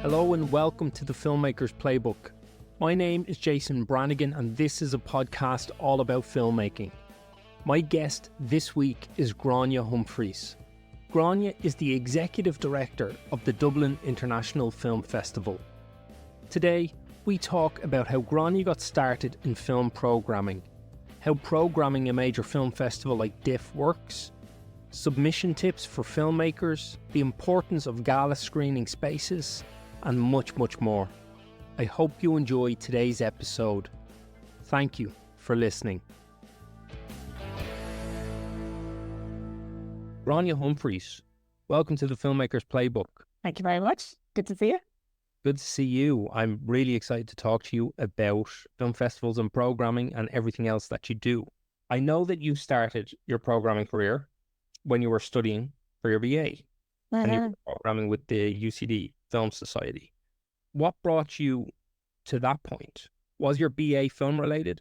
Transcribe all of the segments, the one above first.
Hello and welcome to the Filmmakers Playbook. My name is Jason Branagan and this is a podcast all about filmmaking. My guest this week is Gráinne Humphreys. Gráinne is the Executive Director of the Dublin International Film Festival. Today, we talk about how Gráinne got started in film programming, how programming a major film festival like DIFF works, submission tips for filmmakers, the importance of Gala screening spaces, and much, much more. I hope you enjoy today's episode. Thank you for listening. Gráinne Humphreys, welcome to the Filmmakers Playbook. Thank you very much. Good to see you. Good to see you. I'm really excited to talk to you about film festivals and programming and everything else that you do. I know that you started your programming career when you were studying for your BA and you were programming with the UCD Film Society. What brought you to that point? Was your BA film related?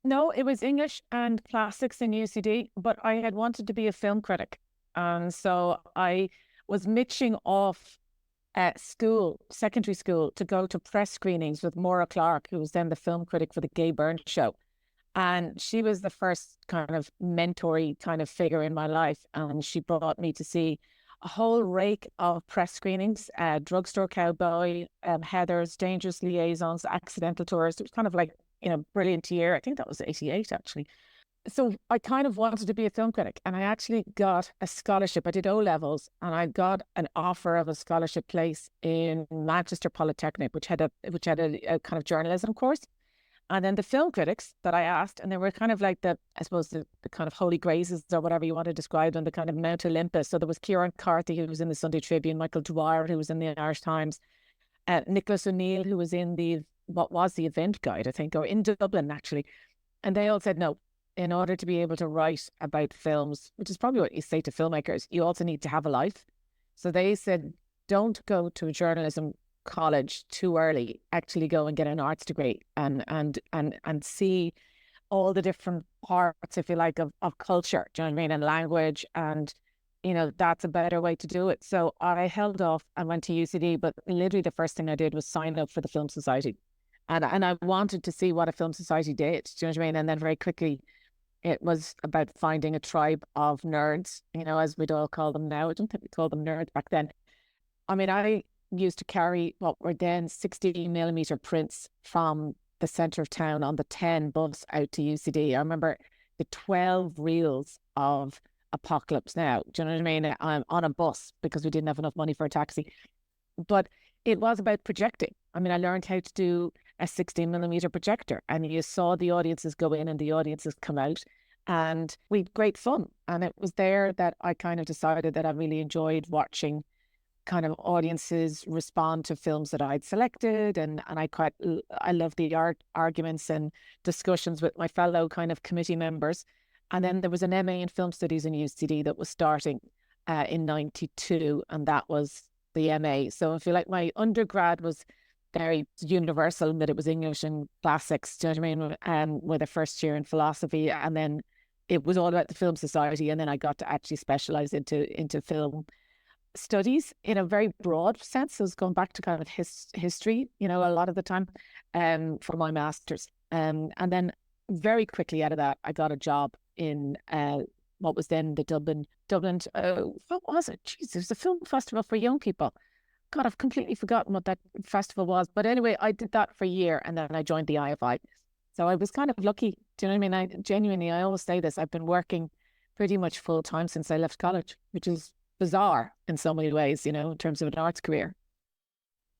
No, it was English and classics in UCD, but I had wanted to be a film critic. And so I was mitching off at secondary school, to go to press screenings with Maura Clark, who was then the film critic for the Gay Byrne show. And she was the first kind of mentor-y kind of figure in my life. And she brought me to see a whole rake of press screenings, Drugstore Cowboy, Heathers, Dangerous Liaisons, Accidental Tourist. It was kind of like, brilliant year. I think that was 88, actually. So I kind of wanted to be a film critic, and I actually got a scholarship. I did O-levels, and I got an offer of a scholarship place in Manchester Polytechnic, which had a kind of journalism course. And then the film critics that I asked, and they were kind of like the kind of holy graces or whatever you want to describe them, the kind of Mount Olympus. So there was Kieran Carthy, who was in the Sunday Tribune, Michael Dwyer, who was in the Irish Times, Nicholas O'Neill, who was in the Event Guide, I think, or in Dublin, actually. And they all said, no, in order to be able to write about films, which is probably what you say to filmmakers, you also need to have a life. So they said, don't go to a journalism college too early, actually go and get an arts degree and see all the different parts, if you like, of culture, do you know what I mean, and language, and that's a better way to do it. So I held off and went to UCD, but literally the first thing I did was sign up for the Film Society, and I wanted to see what a film society did, do you know what I mean? And then very quickly it was about finding a tribe of nerds, as we'd all call them now. I don't think we called them nerds back then. I mean, I used to carry what were then 16mm prints from the centre of town on the 10 bus out to UCD. I remember the 12 reels of Apocalypse Now, do you know what I mean, on a bus, because we didn't have enough money for a taxi. But it was about projecting. I mean, I learned how to do a 16mm projector, and you saw the audiences go in and the audiences come out, and we had great fun. And it was there that I kind of decided that I really enjoyed watching kind of audiences respond to films that I'd selected, and I love the arguments and discussions with my fellow kind of committee members. And then there was an MA in Film Studies in UCD that was starting in 92, and that was the MA. So I feel like my undergrad was very universal, that it was English and classics, do you know what I mean, with a first year in philosophy, and then it was all about the Film Society, and then I got to actually specialise into film studies in a very broad sense. So I was going back to kind of history, a lot of the time, for my master's. And then very quickly out of that, I got a job in what was then the Dublin, what was it? Jeez, it was a film festival for young people. God, I've completely forgotten what that festival was. But anyway, I did that for a year, and then I joined the IFI. So I was kind of lucky. Do you know what I mean? I always say this, I've been working pretty much full time since I left college, which is bizarre in so many ways, in terms of an arts career.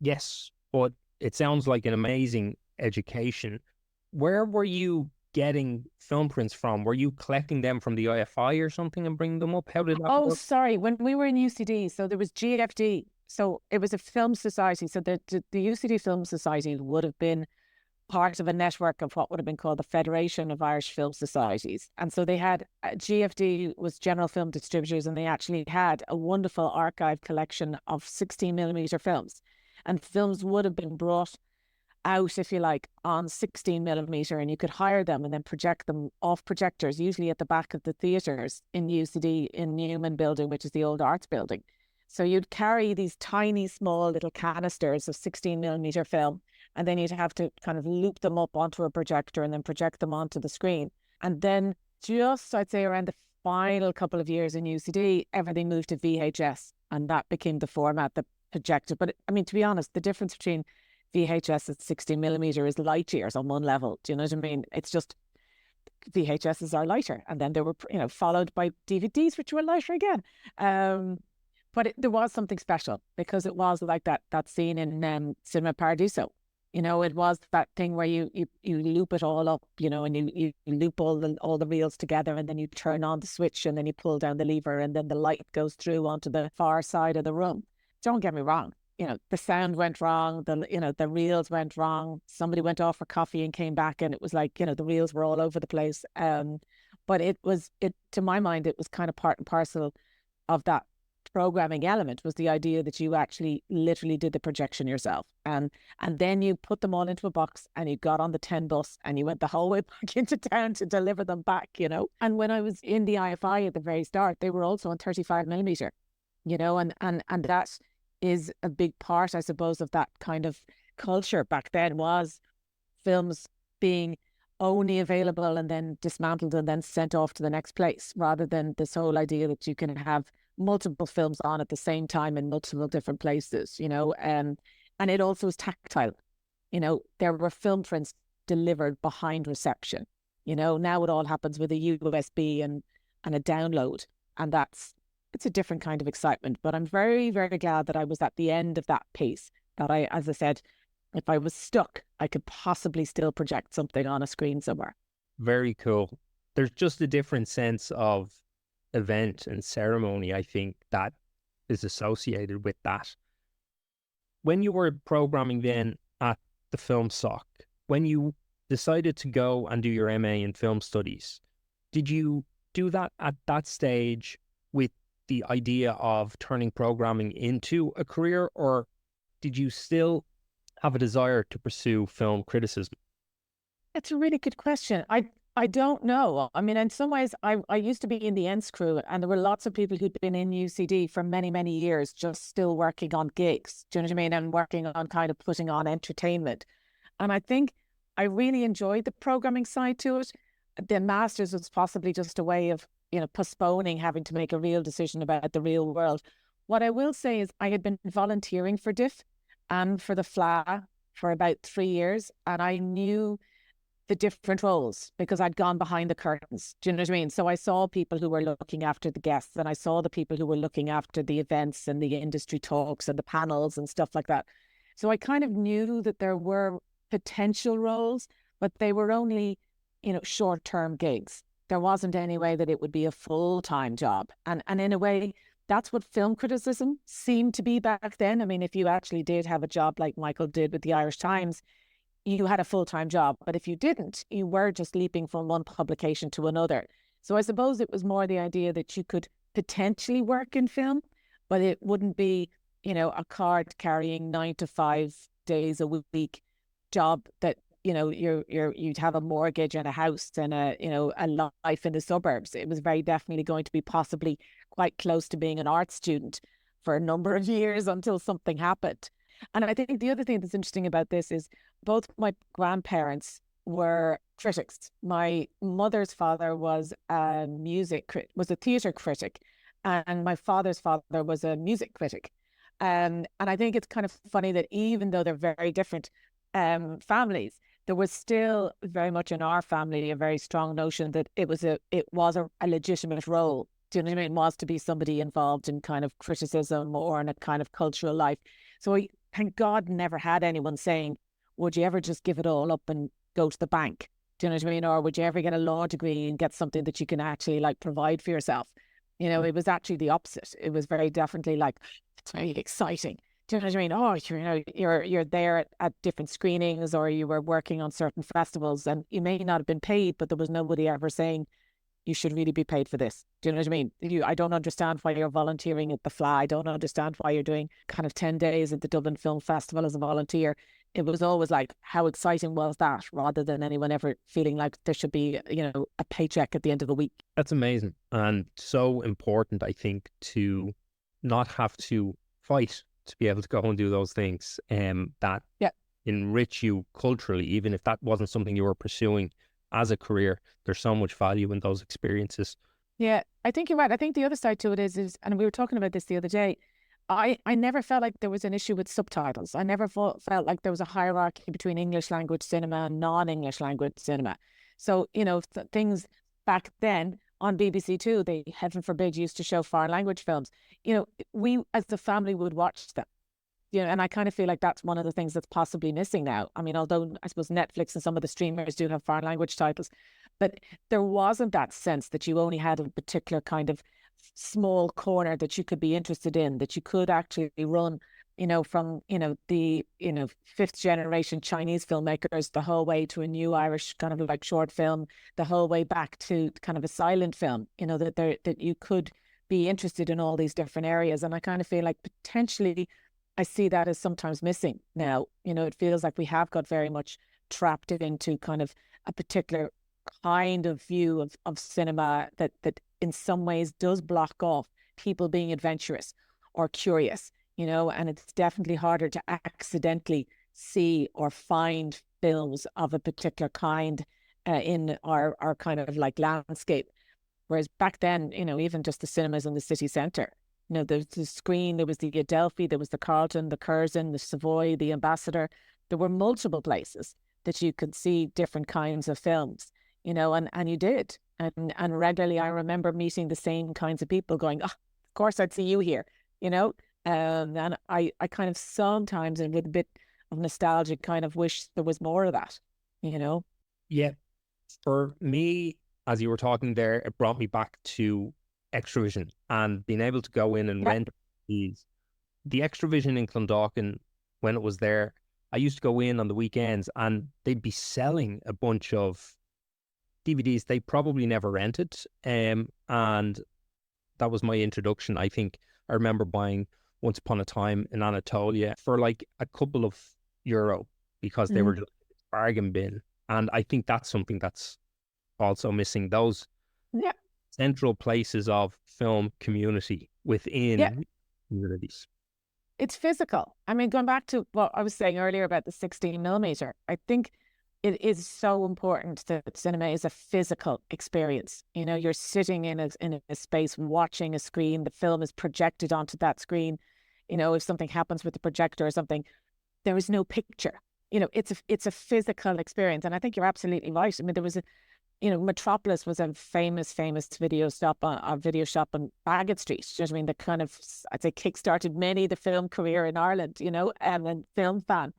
Yes, but it sounds like an amazing education. Where were you getting film prints from? Were you collecting them from the IFI or something and bringing them up? How did that work? Sorry, when we were in UCD, so there was GFD, so it was a film society. So the UCD Film Society would have been part of a network of what would have been called the Federation of Irish Film Societies. And so they had, GFD was General Film Distributors, and they actually had a wonderful archive collection of 16mm films. And films would have been brought out, if you like, on 16mm, and you could hire them and then project them off projectors, usually at the back of the theatres in UCD in Newman Building, which is the old arts building. So you'd carry these tiny, small little canisters of 16mm film, and then you'd have to kind of loop them up onto a projector and then project them onto the screen. And then just, I'd say, around the final couple of years in UCD, everything moved to VHS, and that became the format that projected. But I mean, to be honest, the difference between VHS and 16mm is light years on one level. Do you know what I mean? It's just VHSs are lighter, and then they were, followed by DVDs, which were lighter again. But there was something special because it was like that scene in Cinema Paradiso. It was that thing where you loop it all up, and you loop all the reels together, and then you turn on the switch, and then you pull down the lever, and then the light goes through onto the far side of the room. Don't get me wrong. The sound went wrong, the reels went wrong. Somebody went off for coffee and came back, and it was like, the reels were all over the place. But it to my mind, it was kind of part and parcel of that programming element, was the idea that you actually literally did the projection yourself. And then you put them all into a box, and you got on the 10 bus, and you went the whole way back into town to deliver them back, And when I was in the IFI at the very start, they were also on 35mm, and that is a big part, I suppose, of that kind of culture back then, was films being only available and then dismantled and then sent off to the next place, rather than this whole idea that you can have multiple films on at the same time in multiple different places, and it also is tactile. There were film prints delivered behind reception. Now it all happens with a USB and a download, and it's a different kind of excitement. But I'm very, very glad that I was at the end of that piece, that I, as I said, if I was stuck, I could possibly still project something on a screen somewhere. Very cool. There's just a different sense of event and ceremony, I think, that is associated with that. When you were programming then at the Film Soc, when you decided to go and do your MA in film studies, did you do that at that stage with the idea of turning programming into a career, or did you still have a desire to pursue film criticism? That's a really good question. I don't know. I mean, in some ways, I used to be in the Ents crew, and there were lots of people who'd been in UCD for many, many years, just still working on gigs. Do you know what I mean? And working on kind of putting on entertainment. And I think I really enjoyed the programming side to it. The Masters was possibly just a way of, postponing having to make a real decision about the real world. What I will say is I had been volunteering for DIFF and for the FLA for about 3 years, and I knew the different roles because I'd gone behind the curtains. Do you know what I mean? So I saw people who were looking after the guests, and I saw the people who were looking after the events and the industry talks and the panels and stuff like that. So I kind of knew that there were potential roles, but they were only, short-term gigs. There wasn't any way that it would be a full-time job. And in a way, that's what film criticism seemed to be back then. I mean, if you actually did have a job like Michael did with the Irish Times, you had a full-time job. But if you didn't, you were just leaping from one publication to another. So I suppose it was more the idea that you could potentially work in film, but it wouldn't be, a card carrying 9 to 5 days a week job that, you'd have a mortgage and a house and a life in the suburbs. It was very definitely going to be possibly quite close to being an art student for a number of years until something happened. And I think the other thing that's interesting about this is both my grandparents were critics. My mother's father was a theatre critic, and my father's father was a music critic. And I think it's kind of funny that even though they're very different families, there was still very much in our family a very strong notion that it was a legitimate role. Do you know what I mean? Was to be somebody involved in kind of criticism or in a kind of cultural life. So I thank God never had anyone saying, would you ever just give it all up and go to the bank? Do you know what I mean? Or would you ever get a law degree and get something that you can actually provide for yourself? It was actually the opposite. It was very definitely it's very exciting. Do you know what I mean? Oh, you're there at different screenings, or you were working on certain festivals, and you may not have been paid, but there was nobody ever saying you should really be paid for this. Do you know what I mean? I don't understand why you're volunteering at the FLA. I don't understand why you're doing kind of 10 days at the Dublin Film Festival as a volunteer. It was always how exciting was that, rather than anyone ever feeling like there should be, a paycheck at the end of the week. That's amazing, and so important, I think, to not have to fight to be able to go and do those things that Yeah. enrich you culturally, even if that wasn't something you were pursuing as a career. There's so much value in those experiences. Yeah, I think you're right. I think the other side to it is, and we were talking about this the other day, I never felt like there was an issue with subtitles. I never felt like there was a hierarchy between English language cinema and non-English language cinema. So, things back then on BBC Two, they, heaven forbid, used to show foreign language films. We as the family would watch them. And I kind of feel like that's one of the things that's possibly missing now. I mean, although I suppose Netflix and some of the streamers do have foreign language titles, but there wasn't that sense that you only had a particular kind of small corner that you could be interested in, that you could actually run, from, the, fifth generation Chinese filmmakers, the whole way to a new Irish kind of like short film, the whole way back to kind of a silent film, that you could be interested in all these different areas. And I kind of feel like potentially I see that as sometimes missing now. It feels like we have got very much trapped into kind of a particular kind of view of cinema that in some ways does block off people being adventurous or curious, and it's definitely harder to accidentally see or find films of a particular kind in our kind of like landscape. Whereas back then, even just the cinemas in the city centre, there's the Screen, there was the Adelphi, there was the Carlton, the Curzon, the Savoy, the Ambassador. There were multiple places that you could see different kinds of films, and you did. And regularly I remember meeting the same kinds of people going, oh, of course I'd see you here, and I kind of sometimes, and with a bit of nostalgia, kind of wish there was more of that, Yeah. For me, as you were talking there, it brought me back to Extravision and being able to go in and rent these. The Extravision in Clondalkin, when it was there, I used to go in on the weekends and they'd be selling a bunch of DVDs they probably never rented. And that was my introduction. I think I remember buying Once Upon a Time in Anatolia for like a couple of euro because they were just a bargain bin. And I think that's something that's also missing. Those central places of film community within communities. It's physical. I mean, going back to what I was saying earlier about the 16 millimeter, I think it is so important that cinema is a physical experience. You're sitting in a space watching a screen. The film is projected onto that screen. If something happens with the projector or something, there is no picture. It's a physical experience. And I think you're absolutely right. I mean, there was Metropolis was a famous video shop on Bagot Street. Do you know what I mean? That kind of, I'd say, kickstarted many the film career in Ireland, and film fan.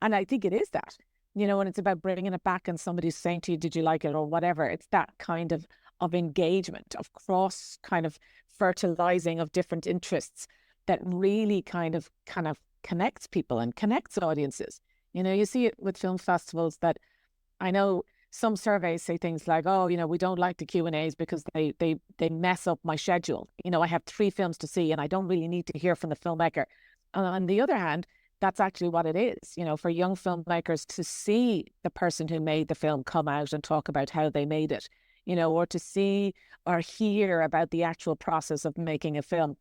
And I think it is that, and it's about bringing it back and somebody's saying to you, did you like it or whatever. It's that kind of engagement, of cross kind of fertilizing of different interests that really kind of connects people and connects audiences. You see it with film festivals that I know some surveys say things like, oh, we don't like the Q&As because they mess up my schedule. I have 3 films to see and I don't really need to hear from the filmmaker. On the other hand, that's actually what it is, for young filmmakers to see the person who made the film come out and talk about how they made it, or to see or hear about the actual process of making a film,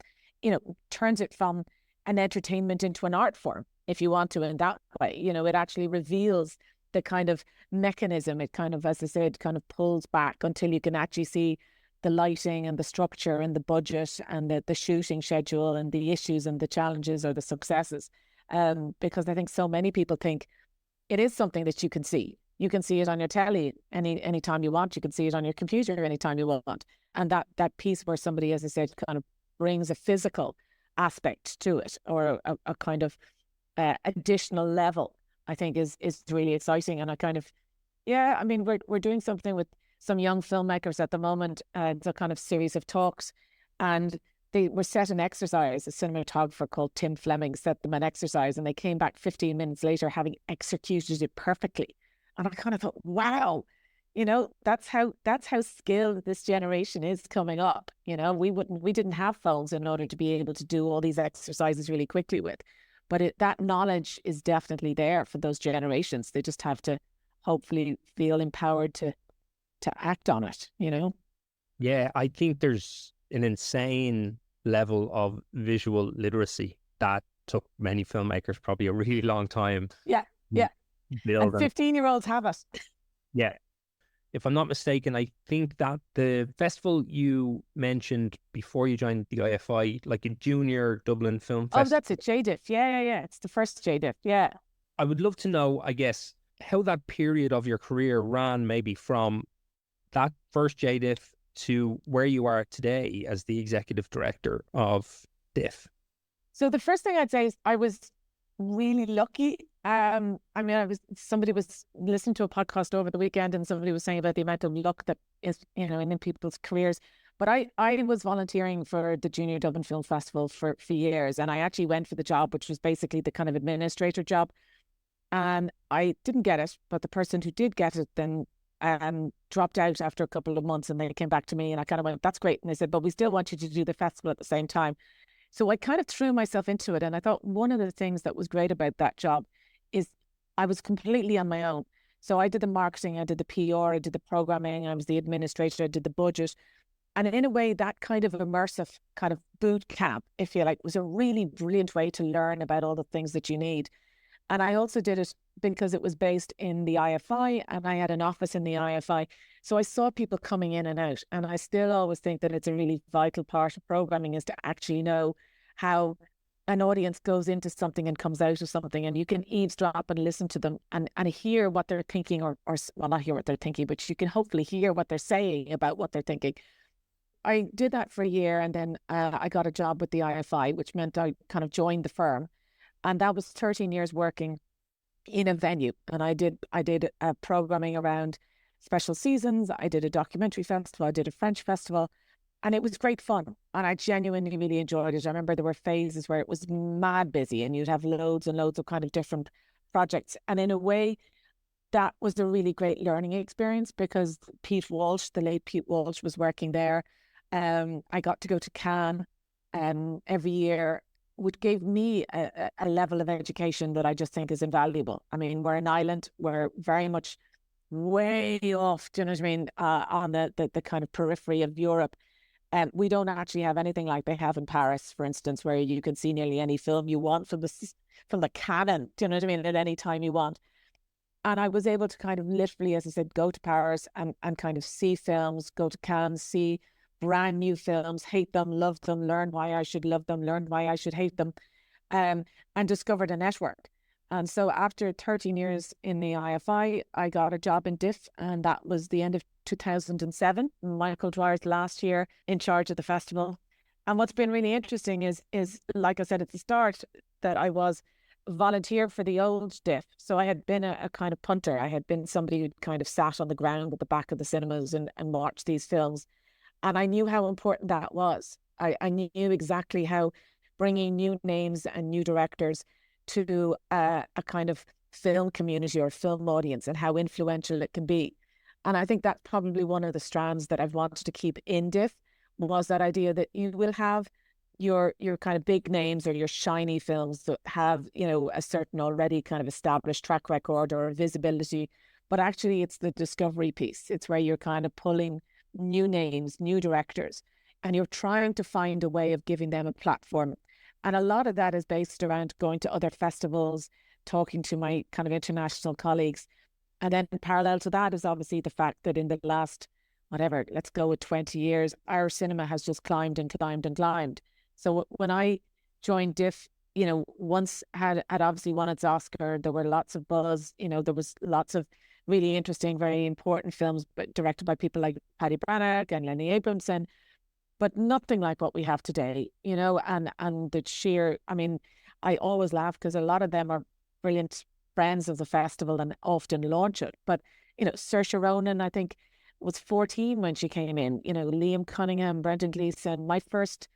turns it from an entertainment into an art form, if you want to, in that way. It actually reveals the kind of mechanism. It kind of, as I said, kind of pulls back until you can actually see the lighting and the structure and the budget and the shooting schedule and the issues and the challenges or the successes. Because I think so many people think it is something that you can see. You can see it on your telly anytime you want. You can see it on your computer anytime you want. And that piece where somebody, as I said, kind of brings a physical aspect to it, or a kind of additional level, I think is really exciting. And I kind of, I mean, we're doing something with some young filmmakers at the moment. It's a kind of series of talks, and they were set an exercise. A cinematographer called Tim Fleming set them an exercise, and they came back 15 minutes later having executed it perfectly. And I kind of thought, wow, that's how skilled this generation is coming up. We didn't have phones in order to be able to do all these exercises really quickly with. But that knowledge is definitely there for those generations. They just have to hopefully feel empowered to act on it, Yeah, I think there's an insane level of visual literacy that took many filmmakers probably a really long time Yeah, yeah. build. And 15-year-olds have it. Yeah. If I'm not mistaken, I think that the festival you mentioned before you joined the IFI, like a junior Dublin Film Oh, Festival. that's it, JDIFF. Yeah. It's the first JDIFF, yeah. I would love to know, I guess, how that period of your career ran, maybe from that first JDIFF to where you are today as the executive director of DIFF. So the first thing I'd say is I was really lucky. Somebody was listening to a podcast over the weekend and somebody was saying about the amount of luck that is, in people's careers. But I was volunteering for the Junior Dublin Film Festival for years, and I actually went for the job, which was basically the kind of administrator job. And I didn't get it, but the person who did get it then dropped out after a couple of months, and they came back to me and I kind of went, that's great. And they said, but we still want you to do the festival at the same time. So I kind of threw myself into it. And I thought one of the things that was great about that job is I was completely on my own. So I did the marketing, I did the PR, I did the programming, I was the administrator, I did the budget. And in a way, that kind of immersive kind of boot camp, if you like, was a really brilliant way to learn about all the things that you need. And I also did it because it was based in the IFI and I had an office in the IFI. So I saw people coming in and out. And I still always think that it's a really vital part of programming is to actually know how an audience goes into something and comes out of something, and you can eavesdrop and listen to them and hear what they're thinking or well, not hear what they're thinking, but you can hopefully hear what they're saying about what they're thinking. I did that for a year, and then I got a job with the IFI, which meant I kind of joined the firm. And that was 13 years working in a venue. And I did programming around special seasons. I did a documentary festival. I did a French festival. And it was great fun. And I genuinely really enjoyed it. I remember there were phases where it was mad busy and you'd have loads and loads of kind of different projects. And in a way, that was a really great learning experience because Pete Walsh, the late Pete Walsh, was working there. I got to go to Cannes every year, which gave me a level of education that I just think is invaluable. I mean, we're an island. We're very much way off, do you know what I mean, on the kind of periphery of Europe. We don't actually have anything like they have in Paris, for instance, where you can see nearly any film you want from the canon, do you know what I mean, at any time you want. And I was able to kind of literally, as I said, go to Paris and kind of see films, go to Cannes, see brand new films, hate them, love them, learn why I should love them, learn why I should hate them, and discovered a network. And so after 13 years in the IFI, I got a job in DIFF, and that was the end of 2007. Michael Dwyer's last year in charge of the festival. And what's been really interesting is like I said at the start, that I was volunteer for the old DIFF. So I had been a kind of punter. I had been somebody who kind of sat on the ground at the back of the cinemas and watched these films. And I knew how important that was. I knew exactly how bringing new names and new directors to a kind of film community or film audience and how influential it can be. And I think that's probably one of the strands that I've wanted to keep in DIFF, was that idea that you will have your kind of big names or your shiny films that have, a certain already kind of established track record or visibility, but actually it's the discovery piece. It's where you're kind of pulling new names, new directors, and you're trying to find a way of giving them a platform. And a lot of that is based around going to other festivals, talking to my kind of international colleagues. And then parallel to that is obviously the fact that in the last, let's go with 20 years, our cinema has just climbed and climbed and climbed. So when I joined DIFF, once had obviously won its Oscar, there were lots of buzz, there was lots of really interesting, very important films directed by people like Paddy Branagh and Lenny Abramson, but nothing like what we have today, and the sheer, I always laugh because a lot of them are brilliant friends of the festival and often launch it. But, Saoirse Ronan, I think, was 14 when she came in, Liam Cunningham, Brendan Gleeson. My first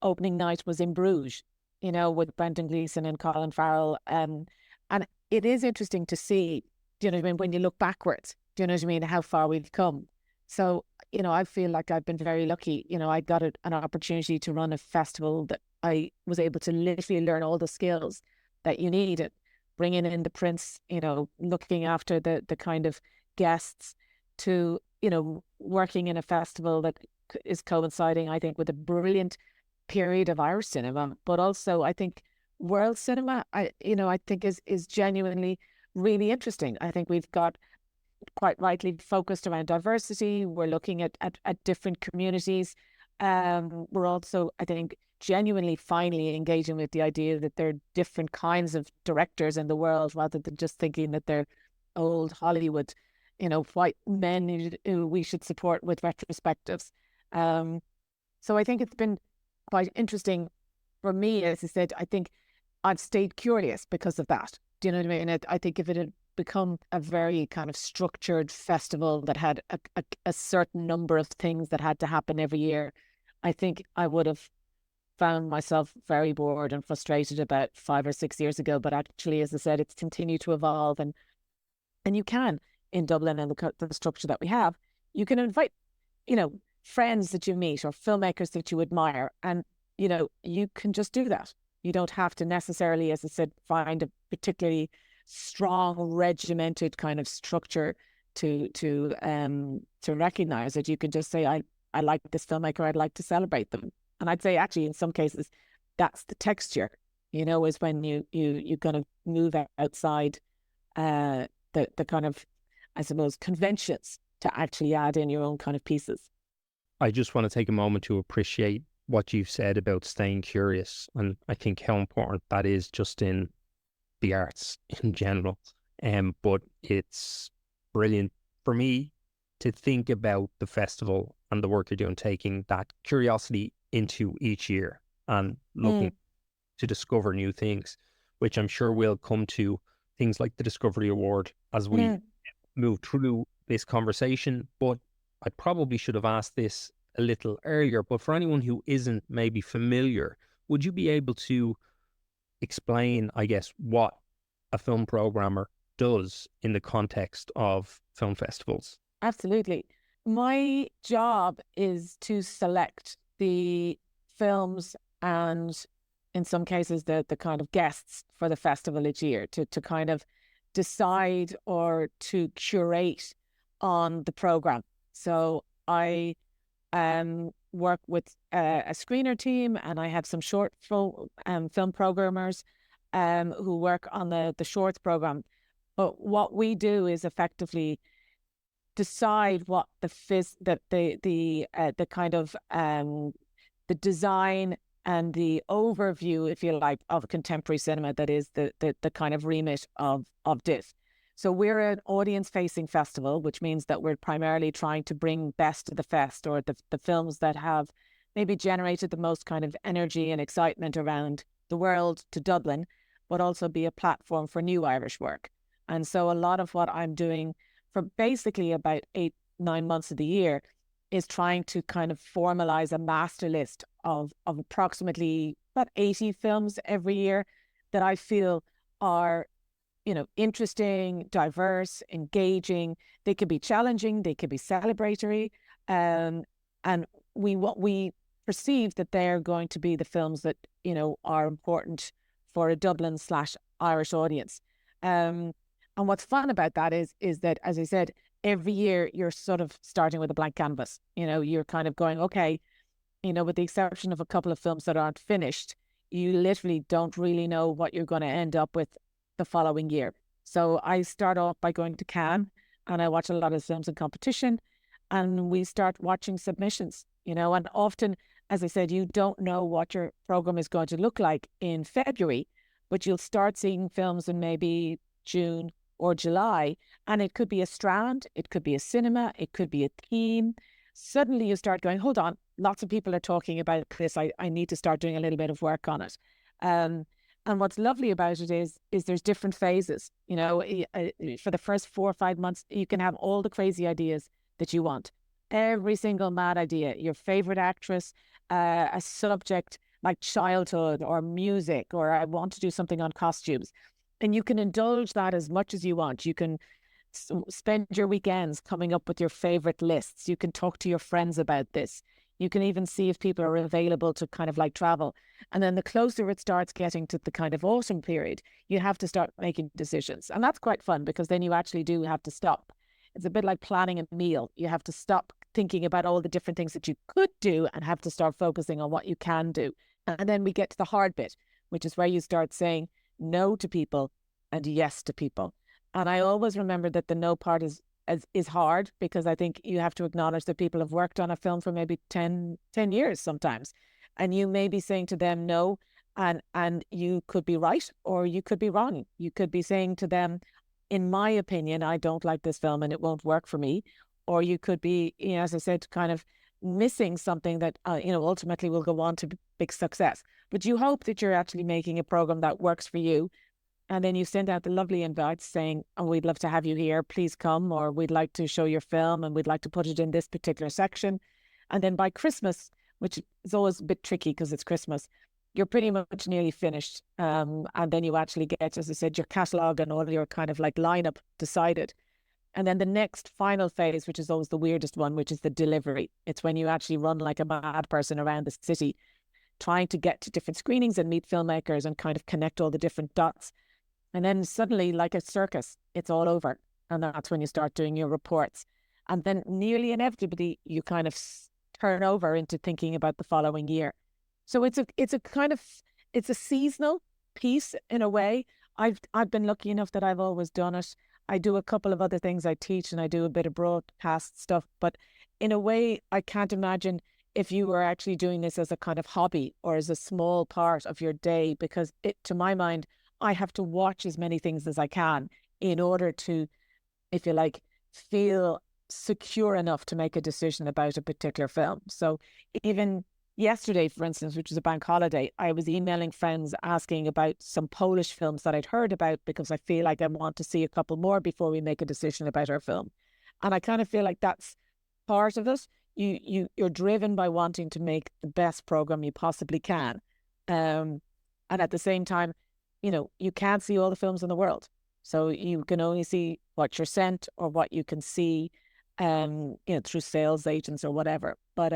opening night was in Bruges, with Brendan Gleeson and Colin Farrell. And it is interesting to see, when you look backwards, how far we've come. So, I feel like I've been very lucky. I got an opportunity to run a festival that I was able to literally learn all the skills that you need, bringing in the prints, looking after the kind of guests, to, working in a festival that is coinciding, I think, with a brilliant period of Irish cinema, but also I think world cinema, I think is genuinely really interesting. I think we've got quite rightly focused around diversity. We're looking at different communities. We're also, I think, genuinely finally engaging with the idea that there are different kinds of directors in the world, rather than just thinking that they're old Hollywood, white men who we should support with retrospectives. So I think it's been quite interesting for me. As I said, I think I've stayed curious because of that. Do you know what I mean? I think if it had become a very kind of structured festival that had a certain number of things that had to happen every year, I think I would have found myself very bored and frustrated about 5 or 6 years ago. But actually, as I said, it's continued to evolve, and you can, in Dublin and the structure that we have, you can invite, friends that you meet or filmmakers that you admire, and you can just do that. You don't have to necessarily, as I said, find a particularly strong, regimented kind of structure to recognize it. You could just say, I like this filmmaker, I'd like to celebrate them. And I'd say actually in some cases that's the texture, is when you kind of move outside the kind of, I suppose, conventions to actually add in your own kind of pieces. I just want to take a moment to appreciate what you've said about staying curious, and I think how important that is just in the arts in general. But it's brilliant for me to think about the festival and the work you're doing, taking that curiosity into each year and looking to discover new things, which I'm sure will come to things like the Discovery Award as we move through this conversation. But I probably should have asked this a little earlier, but for anyone who isn't maybe familiar, would you be able to explain, I guess, what a film programmer does in the context of film festivals? Absolutely. My job is to select the films and, in some cases, the kind of guests for the festival each year, to kind of decide or to curate on the program. So I work with a screener team, and I have some short film programmers who work on the shorts program. But what we do is effectively decide what the kind of the design and the overview, if you like, of contemporary cinema that is the kind of remit of DIFF. So we're an audience-facing festival, which means that we're primarily trying to bring best of the fest, or the films that have maybe generated the most kind of energy and excitement around the world, to Dublin, but also be a platform for new Irish work. And so a lot of what I'm doing for basically about 8-9 months of the year is trying to kind of formalize a master list of approximately about 80 films every year that I feel are, interesting, diverse, engaging. They could be challenging, they could be celebratory, and we perceive that they're going to be the films that are important for a Dublin/Irish audience. And what's fun about that is that, as I said, every year you're sort of starting with a blank canvas. You're kind of going, okay, with the exception of a couple of films that aren't finished, you literally don't really know what you're going to end up with the following year. So I start off by going to Cannes, and I watch a lot of films in competition, and we start watching submissions, and often, as I said, you don't know what your program is going to look like in February, but you'll start seeing films in maybe June or July, and it could be a strand, it could be a cinema, it could be a theme. Suddenly you start going, hold on, lots of people are talking about this, I need to start doing a little bit of work on it. And what's lovely about it is there's different phases. For the first 4 or 5 months, you can have all the crazy ideas that you want. Every single mad idea, your favorite actress, a subject like childhood or music, or I want to do something on costumes. And you can indulge that as much as you want. You can spend your weekends coming up with your favorite lists. You can talk to your friends about this. You can even see if people are available to kind of like travel. And then the closer it starts getting to the kind of autumn period, you have to start making decisions. And that's quite fun, because then you actually do have to stop. It's a bit like planning a meal. You have to stop thinking about all the different things that you could do and have to start focusing on what you can do. And then we get to the hard bit, which is where you start saying no to people and yes to people. And I always remember that the no part is hard, because I think you have to acknowledge that people have worked on a film for maybe 10 years sometimes. And you may be saying to them no, and you could be right or you could be wrong. You could be saying to them, in my opinion, I don't like this film and it won't work for me. Or you could be, as I said, kind of missing something that, ultimately will go on to big success. But you hope that you're actually making a program that works for you. And then you send out the lovely invites saying, oh, we'd love to have you here, please come, or we'd like to show your film and we'd like to put it in this particular section. And then by Christmas, which is always a bit tricky because it's Christmas, you're pretty much nearly finished. And then you actually get, as I said, your catalogue and all your kind of like lineup decided. And then the next final phase, which is always the weirdest one, which is the delivery. It's when you actually run like a mad person around the city, trying to get to different screenings and meet filmmakers and kind of connect all the different dots. And then suddenly, like a circus, it's all over. And that's when you start doing your reports. And then nearly inevitably, you kind of turn over into thinking about the following year. So it's a seasonal piece in a way. I've been lucky enough that I've always done it. I do a couple of other things. I teach and I do a bit of broadcast stuff. But in a way, I can't imagine if you were actually doing this as a kind of hobby or as a small part of your day, because to my mind, I have to watch as many things as I can in order to, if you like, feel secure enough to make a decision about a particular film. So even yesterday, for instance, which was a bank holiday, I was emailing friends asking about some Polish films that I'd heard about, because I feel like I want to see a couple more before we make a decision about our film. And I kind of feel like that's part of it. You're driven by wanting to make the best program you possibly can. And at the same time, you can't see all the films in the world. So you can only see what you're sent or what you can see, through sales agents or whatever. But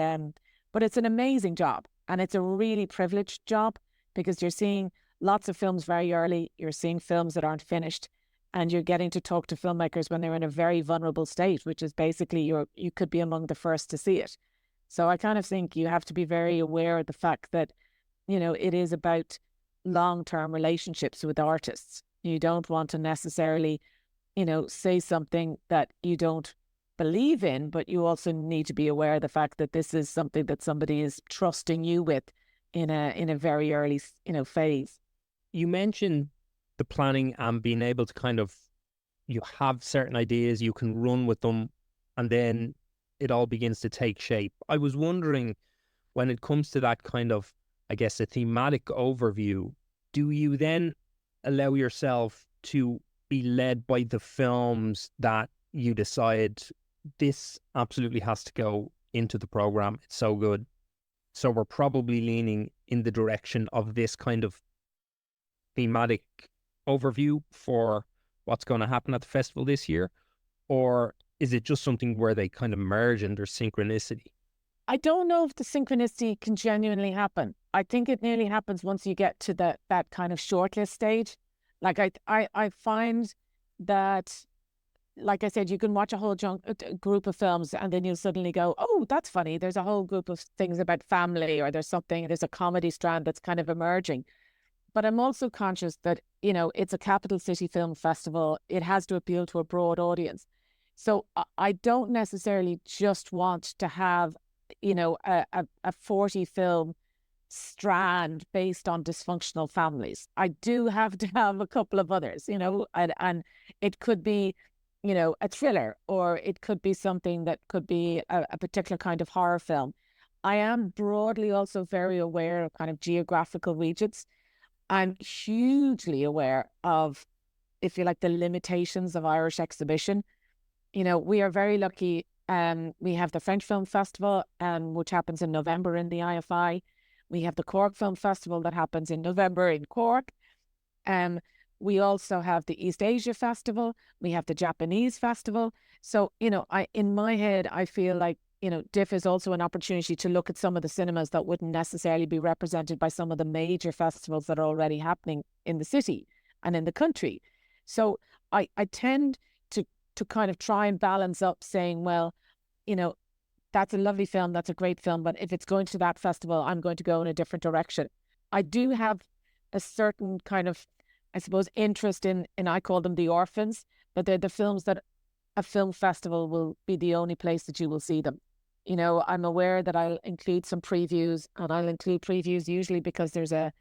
it's an amazing job, and it's a really privileged job, because you're seeing lots of films very early. You're seeing films that aren't finished, and you're getting to talk to filmmakers when they're in a very vulnerable state, which is basically you could be among the first to see it. So I kind of think you have to be very aware of the fact that, it is about long-term relationships with artists. You don't want to necessarily, say something that you don't believe in, but you also need to be aware of the fact that this is something that somebody is trusting you with in a very early, phase. You mentioned the planning and being able to kind of, you have certain ideas, you can run with them, and then it all begins to take shape. I was wondering, when it comes to that kind of, I guess, a thematic overview, do you then allow yourself to be led by the films that you decide this absolutely has to go into the program? It's so good. So we're probably leaning in the direction of this kind of thematic overview for what's going to happen at the festival this year? Or is it just something where they kind of merge and there's synchronicity? I don't know if the synchronicity can genuinely happen. I think it nearly happens once you get to that kind of shortlist stage. Like I find that, like I said, you can watch a whole group of films and then you'll suddenly go, oh, that's funny. There's a whole group of things about family, or there's a comedy strand that's kind of emerging. But I'm also conscious that, it's a capital city film festival. It has to appeal to a broad audience. So I don't necessarily just want to have, a 40 film strand based on dysfunctional families. I do have to have a couple of others, and it could be, a thriller, or it could be something that could be a particular kind of horror film. I am broadly also very aware of kind of geographical regions. I'm hugely aware of, if you like, the limitations of Irish exhibition. We are very lucky. We have the French Film Festival, which happens in November in the IFI. We have the Cork Film Festival that happens in November in Cork. We also have the East Asia Festival. We have the Japanese Festival. So, in my head, I feel like, DIFF is also an opportunity to look at some of the cinemas that wouldn't necessarily be represented by some of the major festivals that are already happening in the city and in the country. So I tend to kind of try and balance up saying, well, that's a lovely film, that's a great film, but if it's going to that festival, I'm going to go in a different direction. I do have a certain kind of, I suppose, interest in I call them the orphans, but they're the films that a film festival will be the only place that you will see them. You know, I'm aware that I'll include some previews, and I'll include previews usually because there's a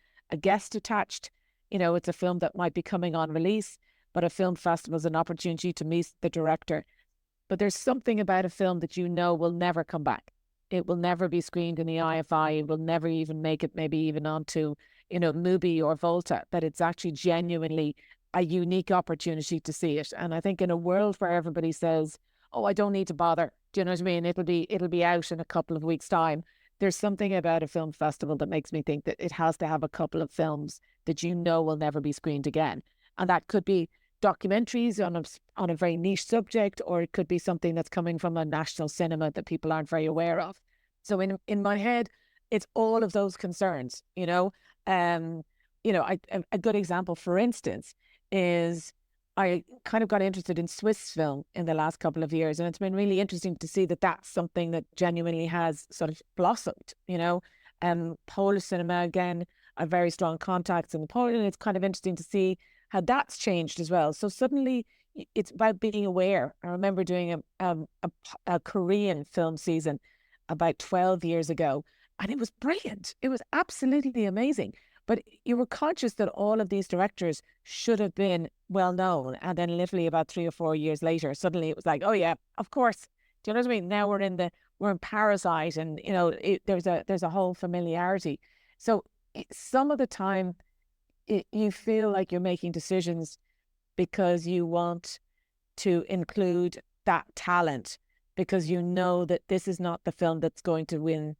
guest attached. You know, it's a film that might be coming on release, but a film festival is an opportunity to meet the director. But there's something about a film that you know will never come back. It will never be screened in the IFI. It will never even make it maybe even onto, you know, Mubi or Volta, that it's actually genuinely a unique opportunity to see it. And I think in a world where everybody says, oh, I don't need to bother, do you know what I mean? It'll be out in a couple of weeks' time. There's something about a film festival that makes me think that it has to have a couple of films that you know will never be screened again. And that could be documentaries on a very niche subject, or it could be something that's coming from a national cinema that people aren't very aware of. So in my head, it's all of those concerns, you know. A good example, for instance, is I kind of got interested in Swiss film in the last couple of years, and it's been really interesting to see that that's something that genuinely has sort of blossomed, you know. Polish cinema, again, I have very strong contacts in Poland, and it's kind of interesting to see how that's changed as well. So suddenly it's about being aware. I remember doing a Korean film season about 12 years ago, and it was brilliant. It was absolutely amazing. But you were conscious that all of these directors should have been well known. And then literally about 3 or 4 years later, suddenly it was like, oh yeah, of course. Do you know what I mean? Now we're in Parasite, and you know, there's a whole familiarity. So some of the time you feel like you're making decisions because you want to include that talent, because you know that this is not the film that's going to win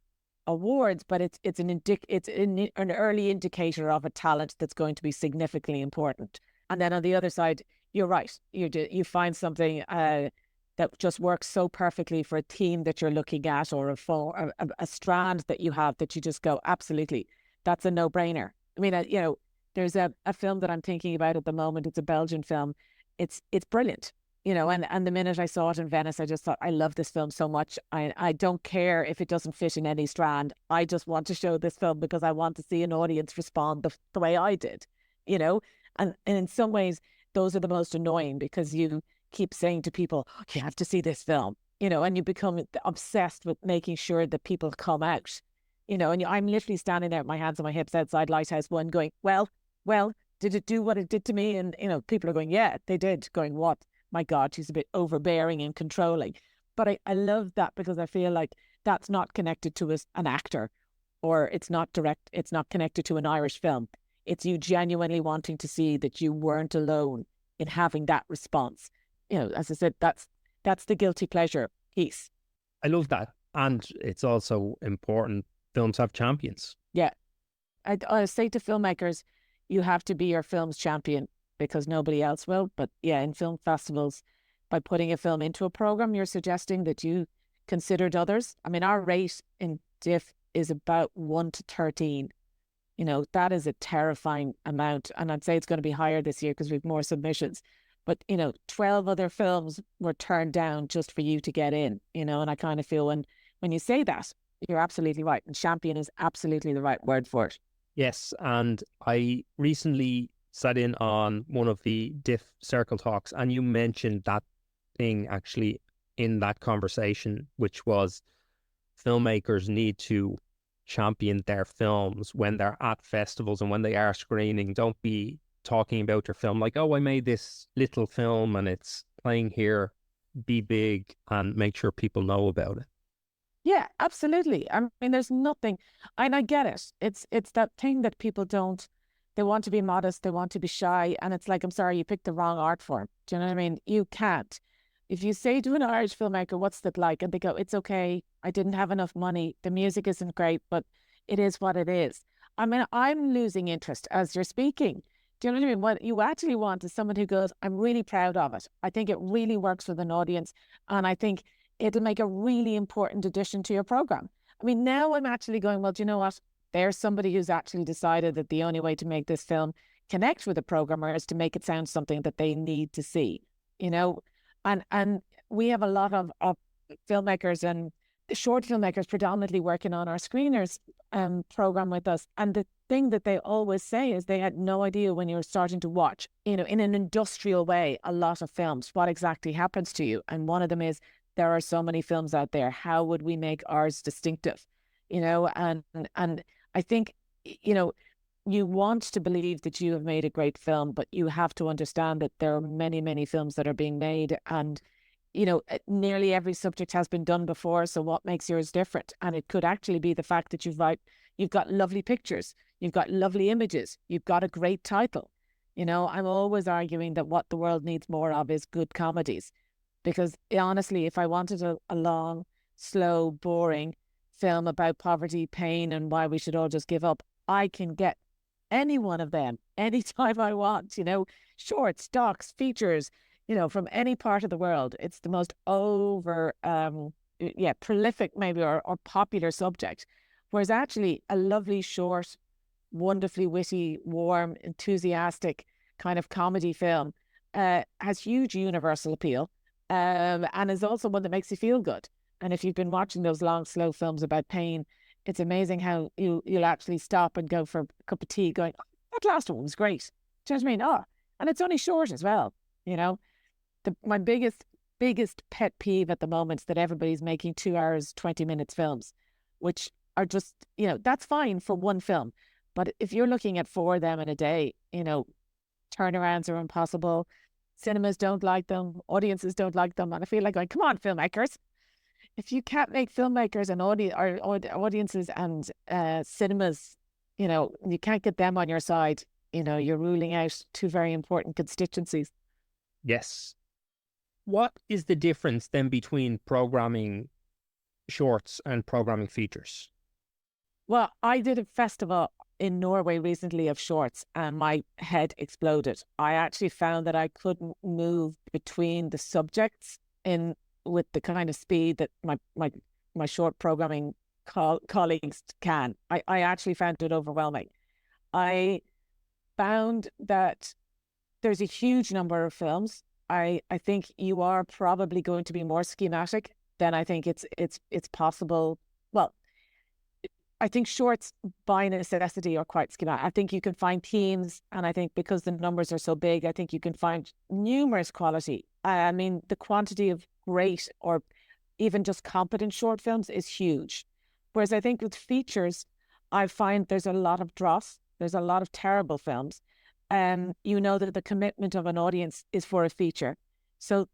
awards, but it's an early indicator of a talent that's going to be significantly important. And then on the other side, you're right. You find something that just works so perfectly for a theme that you're looking at, or a strand that you have, that you just go, absolutely, that's a no-brainer. I mean, you know, there's a film that I'm thinking about at the moment. It's a Belgian film. It's brilliant. You know, and the minute I saw it in Venice, I just thought, I love this film so much. I don't care if it doesn't fit in any strand. I just want to show this film because I want to see an audience respond the way I did, you know? And in some ways, those are the most annoying, because you keep saying to people, oh, you have to see this film, you know, and you become obsessed with making sure that people come out, you know, and I'm literally standing there with my hands on my hips outside Lighthouse One going, well, did it do what it did to me? And, you know, people are going, yeah, they did. Going, what? My God, she's a bit overbearing and controlling. But I love that, because I feel like that's not connected to an actor, or it's not connected to an Irish film. It's you genuinely wanting to see that you weren't alone in having that response. You know, as I said, that's the guilty pleasure piece. I love that. And it's also important films have champions. Yeah. I say to filmmakers, you have to be your film's champion, because nobody else will. But yeah, in film festivals, by putting a film into a program, you're suggesting that you considered others. I mean, our rate in DIFF is about 1 to 13. You know, that is a terrifying amount. And I'd say it's going to be higher this year because we have more submissions. But, you know, 12 other films were turned down just for you to get in, you know, and I kind of feel when you say that, you're absolutely right. And champion is absolutely the right word for it. Yes. And I recently sat in on one of the DIFF circle talks, and you mentioned that thing actually in that conversation, which was filmmakers need to champion their films when they're at festivals and when they are screening. Don't be talking about your film like, oh, I made this little film and it's playing here. Be big and make sure people know about it. Yeah, absolutely. I mean, there's nothing, and I get it. It's that thing that people don't, they want to be modest, they want to be shy, and it's like, I'm sorry, you picked the wrong art form. Do you know what I mean? You can't. If you say to an Irish filmmaker, what's that like? And they go, it's okay, I didn't have enough money, the music isn't great, but it is what it is. I mean, I'm losing interest as you're speaking. Do you know what I mean? What you actually want is someone who goes, I'm really proud of it. I think it really works with an audience, and I think it'll make a really important addition to your program. I mean, now I'm actually going, well, do you know what? There's somebody who's actually decided that the only way to make this film connect with a programmer is to make it sound something that they need to see, you know? And we have a lot of filmmakers and the short filmmakers predominantly working on our screeners program with us. And the thing that they always say is they had no idea when you were starting to watch, in an industrial way, a lot of films, what exactly happens to you. And one of them is, there are so many films out there. How would we make ours distinctive? And I think, you want to believe that you have made a great film, but you have to understand that there are many, many films that are being made, and nearly every subject has been done before. So what makes yours different? And it could actually be the fact that you've got lovely pictures, you've got lovely images, you've got a great title. I'm always arguing that what the world needs more of is good comedies, because honestly, if I wanted a long, slow, boring film about poverty, pain, and why we should all just give up, I can get any one of them anytime I want. Shorts, docs, features, from any part of the world. It's the most prolific maybe or popular subject. Whereas actually a lovely, short, wonderfully witty, warm, enthusiastic kind of comedy film has huge universal appeal, and is also one that makes you feel good. And if you've been watching those long, slow films about pain, it's amazing how you'll actually stop and go for a cup of tea going, oh, that last one was great. Do you know what I mean? Oh, and it's only short as well, My biggest pet peeve at the moment is that everybody's making 2 hours, 20 minutes films, which are just, that's fine for one film. But if you're looking at 4 of them in a day, turnarounds are impossible. Cinemas don't like them. Audiences don't like them. And I feel like going, come on, filmmakers. If you can't make filmmakers and audiences and cinemas, you can't get them on your side, you're ruling out 2 very important constituencies. Yes. What is the difference then between programming shorts and programming features? Well, I did a festival in Norway recently of shorts, and my head exploded. I actually found that I couldn't move between the subjects with the kind of speed that my short programming colleagues can. I actually found it overwhelming. I found that there's a huge number of films. I think you are probably going to be more schematic than I think it's possible. Well, I think shorts by necessity are quite schematic. I think you can find themes, and I think because the numbers are so big, I think you can find numerous quality. I mean, the quantity of great or even just competent short films is huge. Whereas I think with features, I find there's a lot of dross. There's a lot of terrible films. That the commitment of an audience is for a feature. So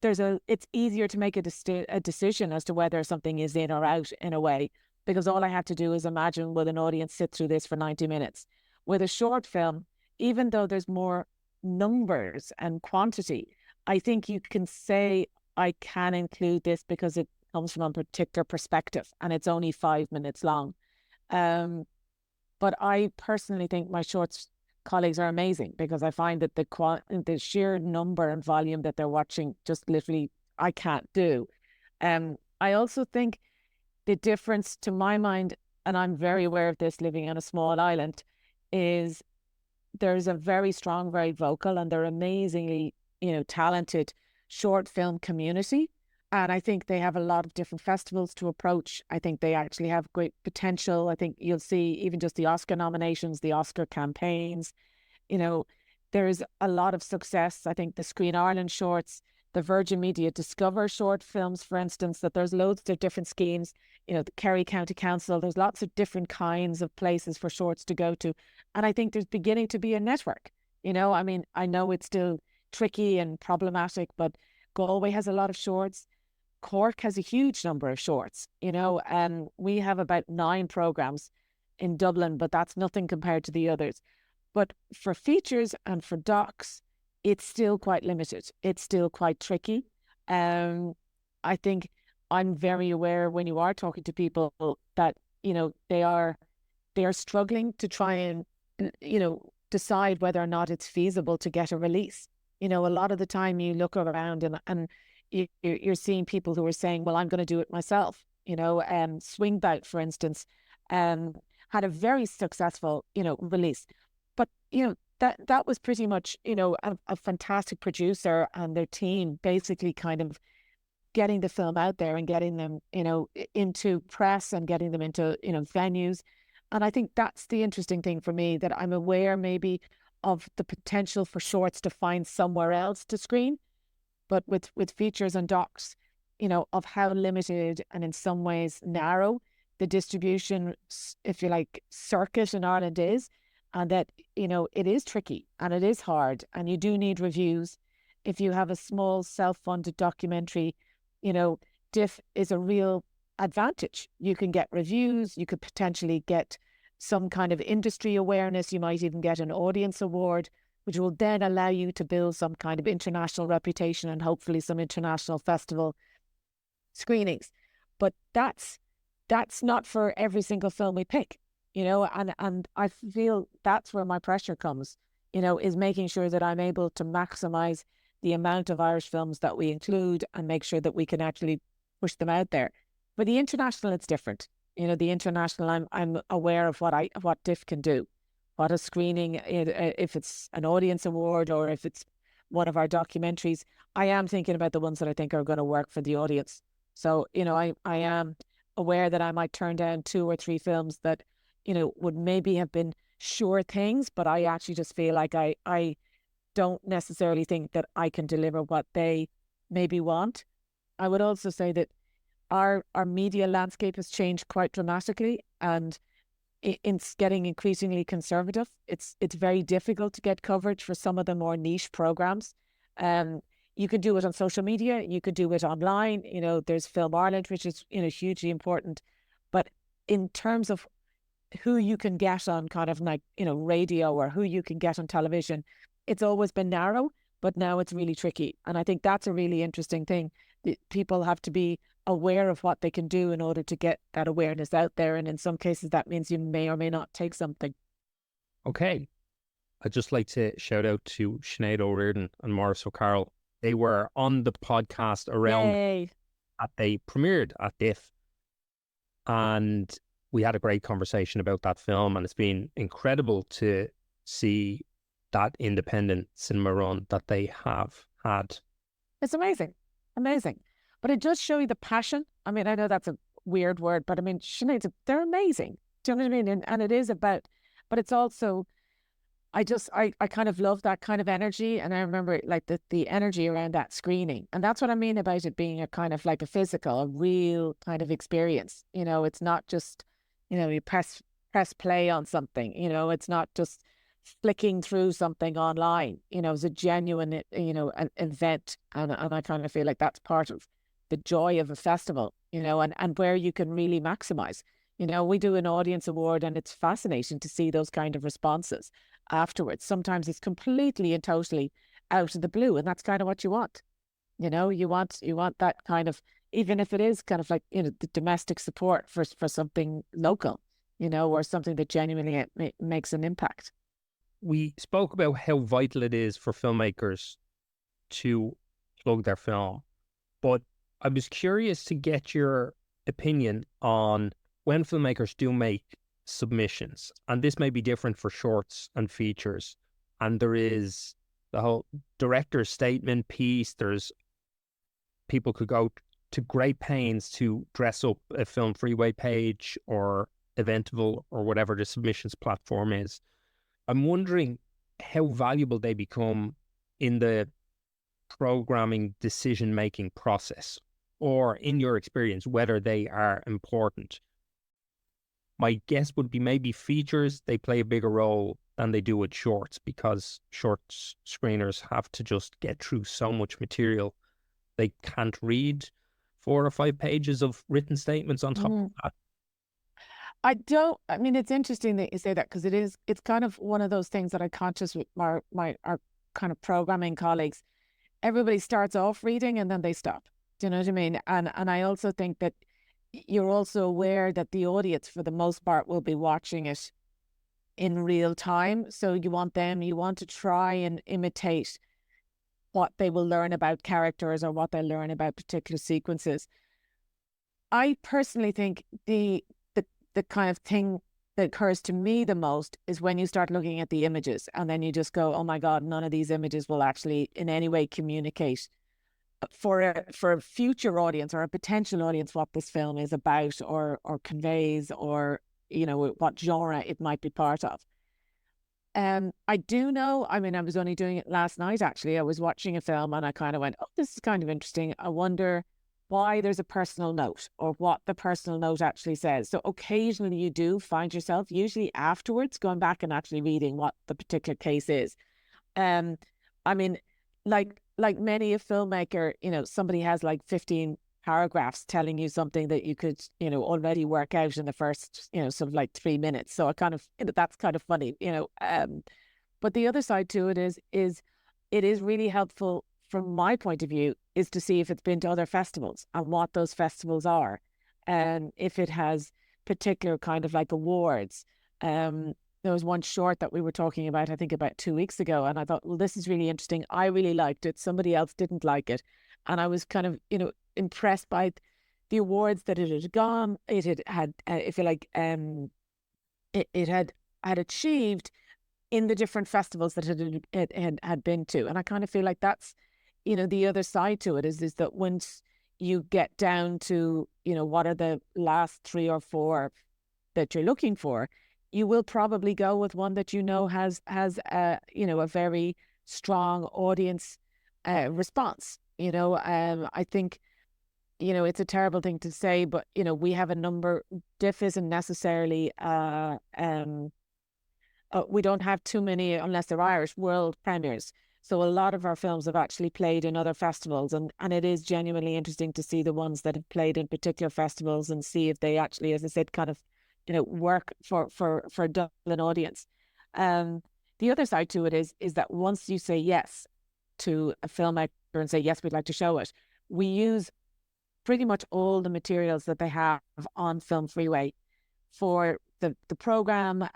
it's easier to make a decision as to whether something is in or out in a way, because all I have to do is imagine, will an audience sit through this for 90 minutes? With a short film, even though there's more numbers and quantity, I think you can say, I can include this because it comes from a particular perspective and it's only 5 minutes long. But I personally think my shorts colleagues are amazing, because I find that the sheer number and volume that they're watching just literally I can't do. I also think the difference to my mind, and I'm very aware of this living on a small island, is there's a very strong, very vocal, and they're amazingly, talented short film community. And I think they have a lot of different festivals to approach. I think they actually have great potential. I think you'll see even just the Oscar nominations, the Oscar campaigns, there's a lot of success. I think the Screen Ireland shorts, the Virgin Media Discover short films, for instance, that there's loads of different schemes, the Kerry County Council, there's lots of different kinds of places for shorts to go to. And I think there's beginning to be a network, I mean, I know it's still tricky and problematic, but Galway has a lot of shorts. Cork has a huge number of shorts, and we have about 9 programs in Dublin, but that's nothing compared to the others. But for features and for docs, it's still quite limited. It's still quite tricky. I think I'm very aware when you are talking to people that, they are struggling to try and, decide whether or not it's feasible to get a release. A lot of the time you look around and you're seeing people who are saying, well, I'm going to do it myself. Swingbout, for instance, had a very successful, release. But, that was pretty much, a fantastic producer and their team basically kind of getting the film out there and getting them, into press and getting them into, venues. And I think that's the interesting thing for me, that I'm aware maybe of the potential for shorts to find somewhere else to screen, but with features and docs, of how limited and in some ways narrow the distribution, if you like, circuit in Ireland is, and that, it is tricky and it is hard, and you do need reviews. If you have a small self-funded documentary, DIFF is a real advantage. You can get reviews, you could potentially get some kind of industry awareness, you might even get an audience award, which will then allow you to build some kind of international reputation and hopefully some international festival screenings. But that's not for every single film we pick, and I feel that's where my pressure comes, is making sure that I'm able to maximize the amount of Irish films that we include and make sure that we can actually push them out there. For the international, it's different. The international, I'm aware of what DIFF can do, what a screening, if it's an audience award or if it's one of our documentaries. I am thinking about the ones that I think are going to work for the audience. So, I am aware that I might turn down 2 or 3 films that, would maybe have been sure things, but I actually just feel like I don't necessarily think that I can deliver what they maybe want. I would also say that our media landscape has changed quite dramatically, and it's getting increasingly conservative. It's very difficult to get coverage for some of the more niche programs. You could do it on social media, you could do it online. There's Film Ireland, which is hugely important. But in terms of who you can get on kind of like radio, or who you can get on television, it's always been narrow, but now it's really tricky. And I think that's a really interesting thing. People have to be aware of what they can do in order to get that awareness out there. And in some cases, that means you may or may not take something. Okay. I'd just like to shout out to Sinead O'Riordan and Maurice O'Carroll. They were on the podcast around that they premiered at DIFF. And we had a great conversation about that film. And it's been incredible to see that independent cinema run that they have had. It's amazing. Amazing. But it does show you the passion. I mean, I know that's a weird word, but I mean, Sinead's, they're amazing. Do you know what I mean? And it is about, but it's also, I kind of love that kind of energy. And I remember like the energy around that screening. And that's what I mean about it being a kind of like a real kind of experience. It's not just, you press play on something, it's not just flicking through something online. It's a genuine, an event. And I kind of feel like that's part of the joy of a festival, and where you can really maximize. We do an audience award and it's fascinating to see those kind of responses afterwards. Sometimes it's completely and totally out of the blue, and that's kind of what you want. You want that kind of, even if it is kind of like, the domestic support for something local, or something that genuinely makes an impact. We spoke about how vital it is for filmmakers to plug their film, but I was curious to get your opinion on when filmmakers do make submissions, and this may be different for shorts and features, and there is the whole director's statement piece. There's people could go to great pains to dress up a Film Freeway page or Eventable or whatever the submissions platform is. I'm wondering how valuable they become in the programming decision-making process, or in your experience, whether they are important. My guess would be maybe features, they play a bigger role than they do with shorts, because short screeners have to just get through so much material. They can't read 4 or 5 pages of written statements on top of that. I mean, it's interesting that you say that, because it's kind of one of those things that I conscious with our kind of programming colleagues. Everybody starts off reading and then they stop. Do you know what I mean? And I also think that you're also aware that the audience, for the most part, will be watching it in real time. So you want to try and imitate what they will learn about characters or what they learn about particular sequences. I personally think the kind of thing that occurs to me the most is when you start looking at the images and then you just go, oh my God, none of these images will actually in any way communicate for a future audience or a potential audience what this film is about or conveys, or what genre it might be part of. I do know, I mean, I was only doing it last night, actually. I was watching a film and I kind of went, oh, this is kind of interesting. I wonder why there's a personal note or what the personal note actually says. So occasionally you do find yourself, usually afterwards, going back and actually reading what the particular case is. I mean, like many a filmmaker, somebody has like 15 paragraphs telling you something that you could, already work out in the first, sort of like 3 minutes. So I kind of, that's kind of funny, but the other side to it is it is really helpful from my point of view is to see if it's been to other festivals and what those festivals are, and if it has particular kind of like awards. There was one short that we were talking about, I think about 2 weeks ago, and I thought, well, this is really interesting. I really liked it. Somebody else didn't like it. And I was kind of, impressed by the awards that it had gone. It had, if you like, it had achieved in the different festivals that it had been to. And I kind of feel like that's, the other side to it is that once you get down to, what are the last 3 or 4 that you're looking for, you will probably go with one that has a very strong audience response. I think, it's a terrible thing to say, but we have a number. DIFF isn't necessarily we don't have too many, unless they're Irish, world premieres. So a lot of our films have actually played in other festivals, and it is genuinely interesting to see the ones that have played in particular festivals and see if they actually, as I said, kind of work for a Dublin audience. The other side to it is that once you say yes to a filmmaker and say, yes, we'd like to show it, we use pretty much all the materials that they have on Film Freeway for the program,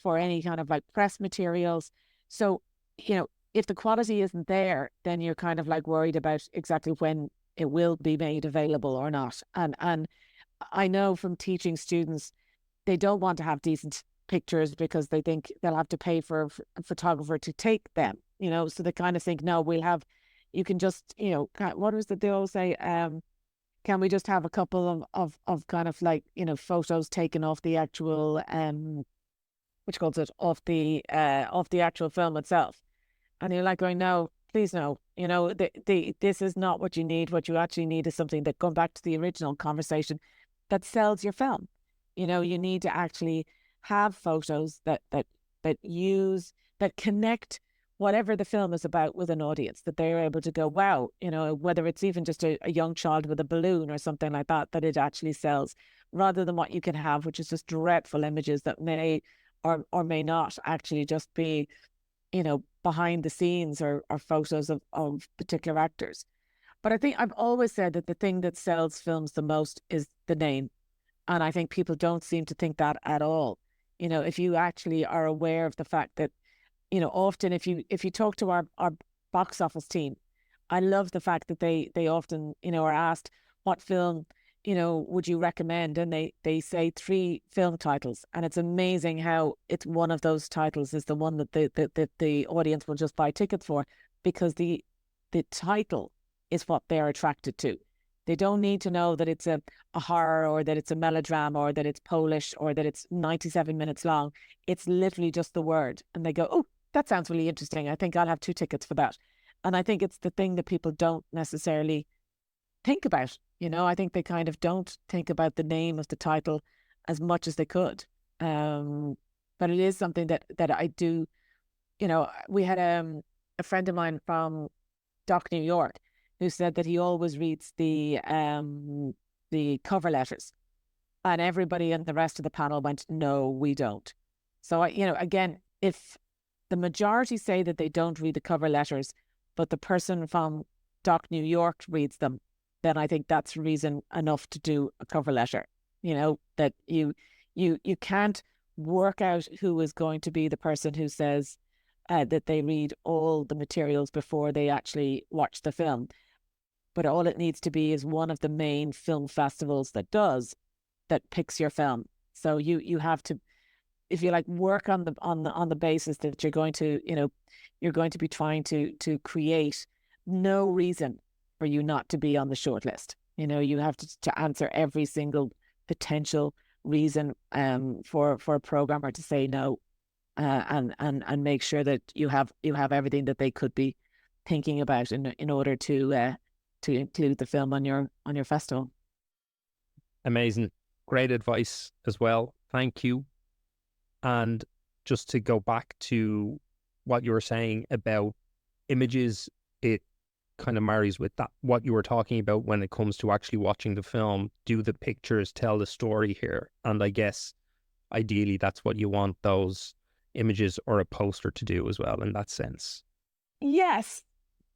for any kind of like press materials. So, if the quality isn't there, then you're kind of like worried about exactly when it will be made available or not. And I know from teaching students, they don't want to have decent pictures because they think they'll have to pay for a photographer to take them, so they kind of think, no, you can just, what was it they all say? Can we just have a couple of kind of like, photos taken off the actual, off the actual film itself? And you're like going, no, please no, this is not what you need. What you actually need is something that, going back to the original conversation, that sells your film. You need to actually have photos that connect whatever the film is about with an audience, that they're able to go, wow, whether it's even just a young child with a balloon or something like that it actually sells, rather than what you can have, which is just dreadful images that may or may not actually just be, behind the scenes or photos of particular actors. But I think I've always said that the thing that sells films the most is the name. And I think people don't seem to think that at all. If you actually are aware of the fact that, often if you talk to our box office team, I love the fact that they often, are asked, what film, would you recommend? And they say 3 film titles. And it's amazing how it's one of those titles is the one that the audience will just buy tickets for, because the title is what they're attracted to. They don't need to know that it's a horror or that it's a melodrama or that it's Polish or that it's 97 minutes long. It's literally just the word. And they go, oh, that sounds really interesting. I think I'll have 2 tickets for that. And I think it's the thing that people don't necessarily think about. I think they kind of don't think about the name of the title as much as they could. But it is something that I do. We had a friend of mine from Dock, New York, who said that he always reads the cover letters, and everybody in the rest of the panel went, no, we don't. So again, if the majority say that they don't read the cover letters, but the person from Dock, New York reads them, then I think that's reason enough to do a cover letter. That you can't work out who is going to be the person who says that they read all the materials before they actually watch the film. But all it needs to be is one of the main film festivals that picks your film. So you have to, if you like, work on the basis that you're going to be trying to create no reason for you not to be on the short list. You know, you have to answer every single potential reason for a programmer to say no, and make sure that you have everything that they could be thinking about in order to include the film on your festival. Amazing. Great advice as well. Thank you. And just to go back to what you were saying about images, it kind of marries with that, what you were talking about when it comes to actually watching the film. Do the pictures tell the story here? And I guess ideally that's what you want those images or a poster to do as well in that sense. Yes,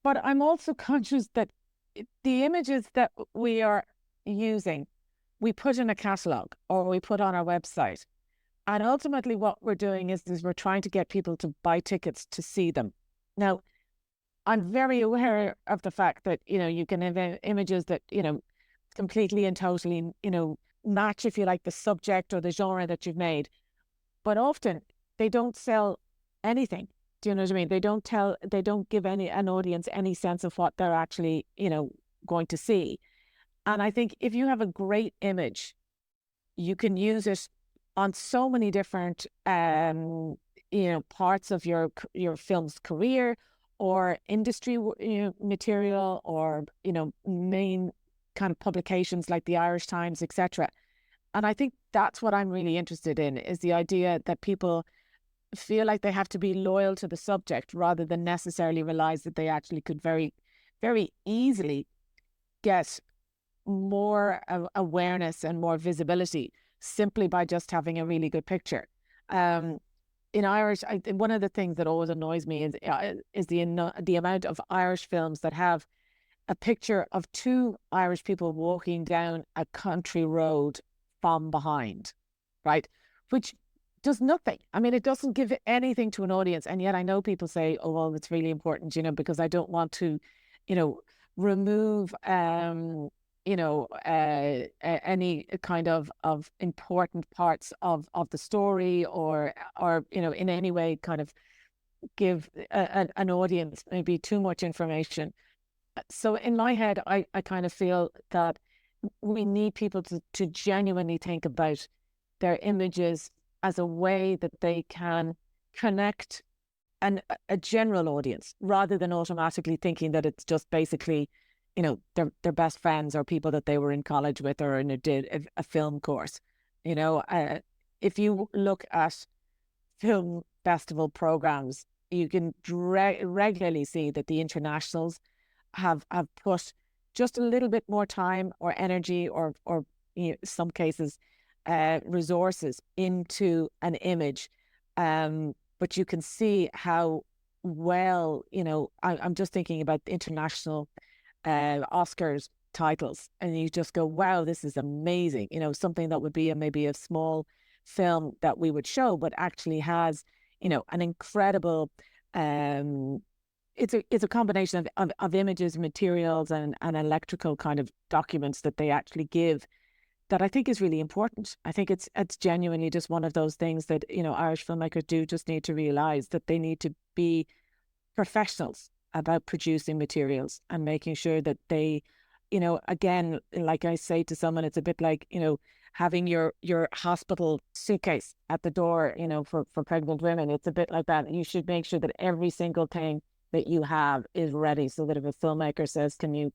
but I'm also conscious that the images that we are using, we put in a catalogue or we put on our website. And ultimately what we're doing is we're trying to get people to buy tickets to see them. Now, I'm very aware of the fact that, you know, you can have images that, you know, completely and totally, you know, match, if you like, the subject or the genre that you've made. But often they don't sell anything. Do you know what I mean? They don't give an audience any sense of what they're actually, you know, going to see. And I think if you have a great image, you can use it on so many different, you know, parts of your film's career or industry, you know, material, or, you know, main kind of publications like the Irish Times, etc. And I think that's what I'm really interested in, is the idea that people feel like they have to be loyal to the subject rather than necessarily realize that they actually could very, very easily get more awareness and more visibility simply by just having a really good picture. In Irish, one of the things that always annoys me is the amount of Irish films that have a picture of two Irish people walking down a country road from behind, right? Which does nothing. I mean, it doesn't give anything to an audience. And yet I know people say, oh, well, it's really important, you know, because I don't want to, you know, remove, you know, any kind of important parts of the story, or, you know, in any way kind of give an audience maybe too much information. So in my head, I kind of feel that we need people to genuinely think about their images as a way that they can connect a general audience, rather than automatically thinking that it's just basically, you know, their best friends or people that they were in college with or did a film course. You know, if you look at film festival programs, you can regularly see that the internationals have put just a little bit more time or energy or you know, some cases resources into an image, but you can see how well, you know, I'm just thinking about the international Oscars titles, and you just go, wow, this is amazing. You know, something that would be maybe a small film that we would show, but actually has, you know, an incredible it's a combination of images, materials, and electrical kind of documents that they actually give, that I think is really important. I think it's genuinely just one of those things that, you know, Irish filmmakers do just need to realize that they need to be professionals about producing materials and making sure that they, you know, again, like I say to someone, it's a bit like, you know, having your hospital suitcase at the door, you know, for pregnant women. It's a bit like that. You should make sure that every single thing that you have is ready, so that if a filmmaker says, can you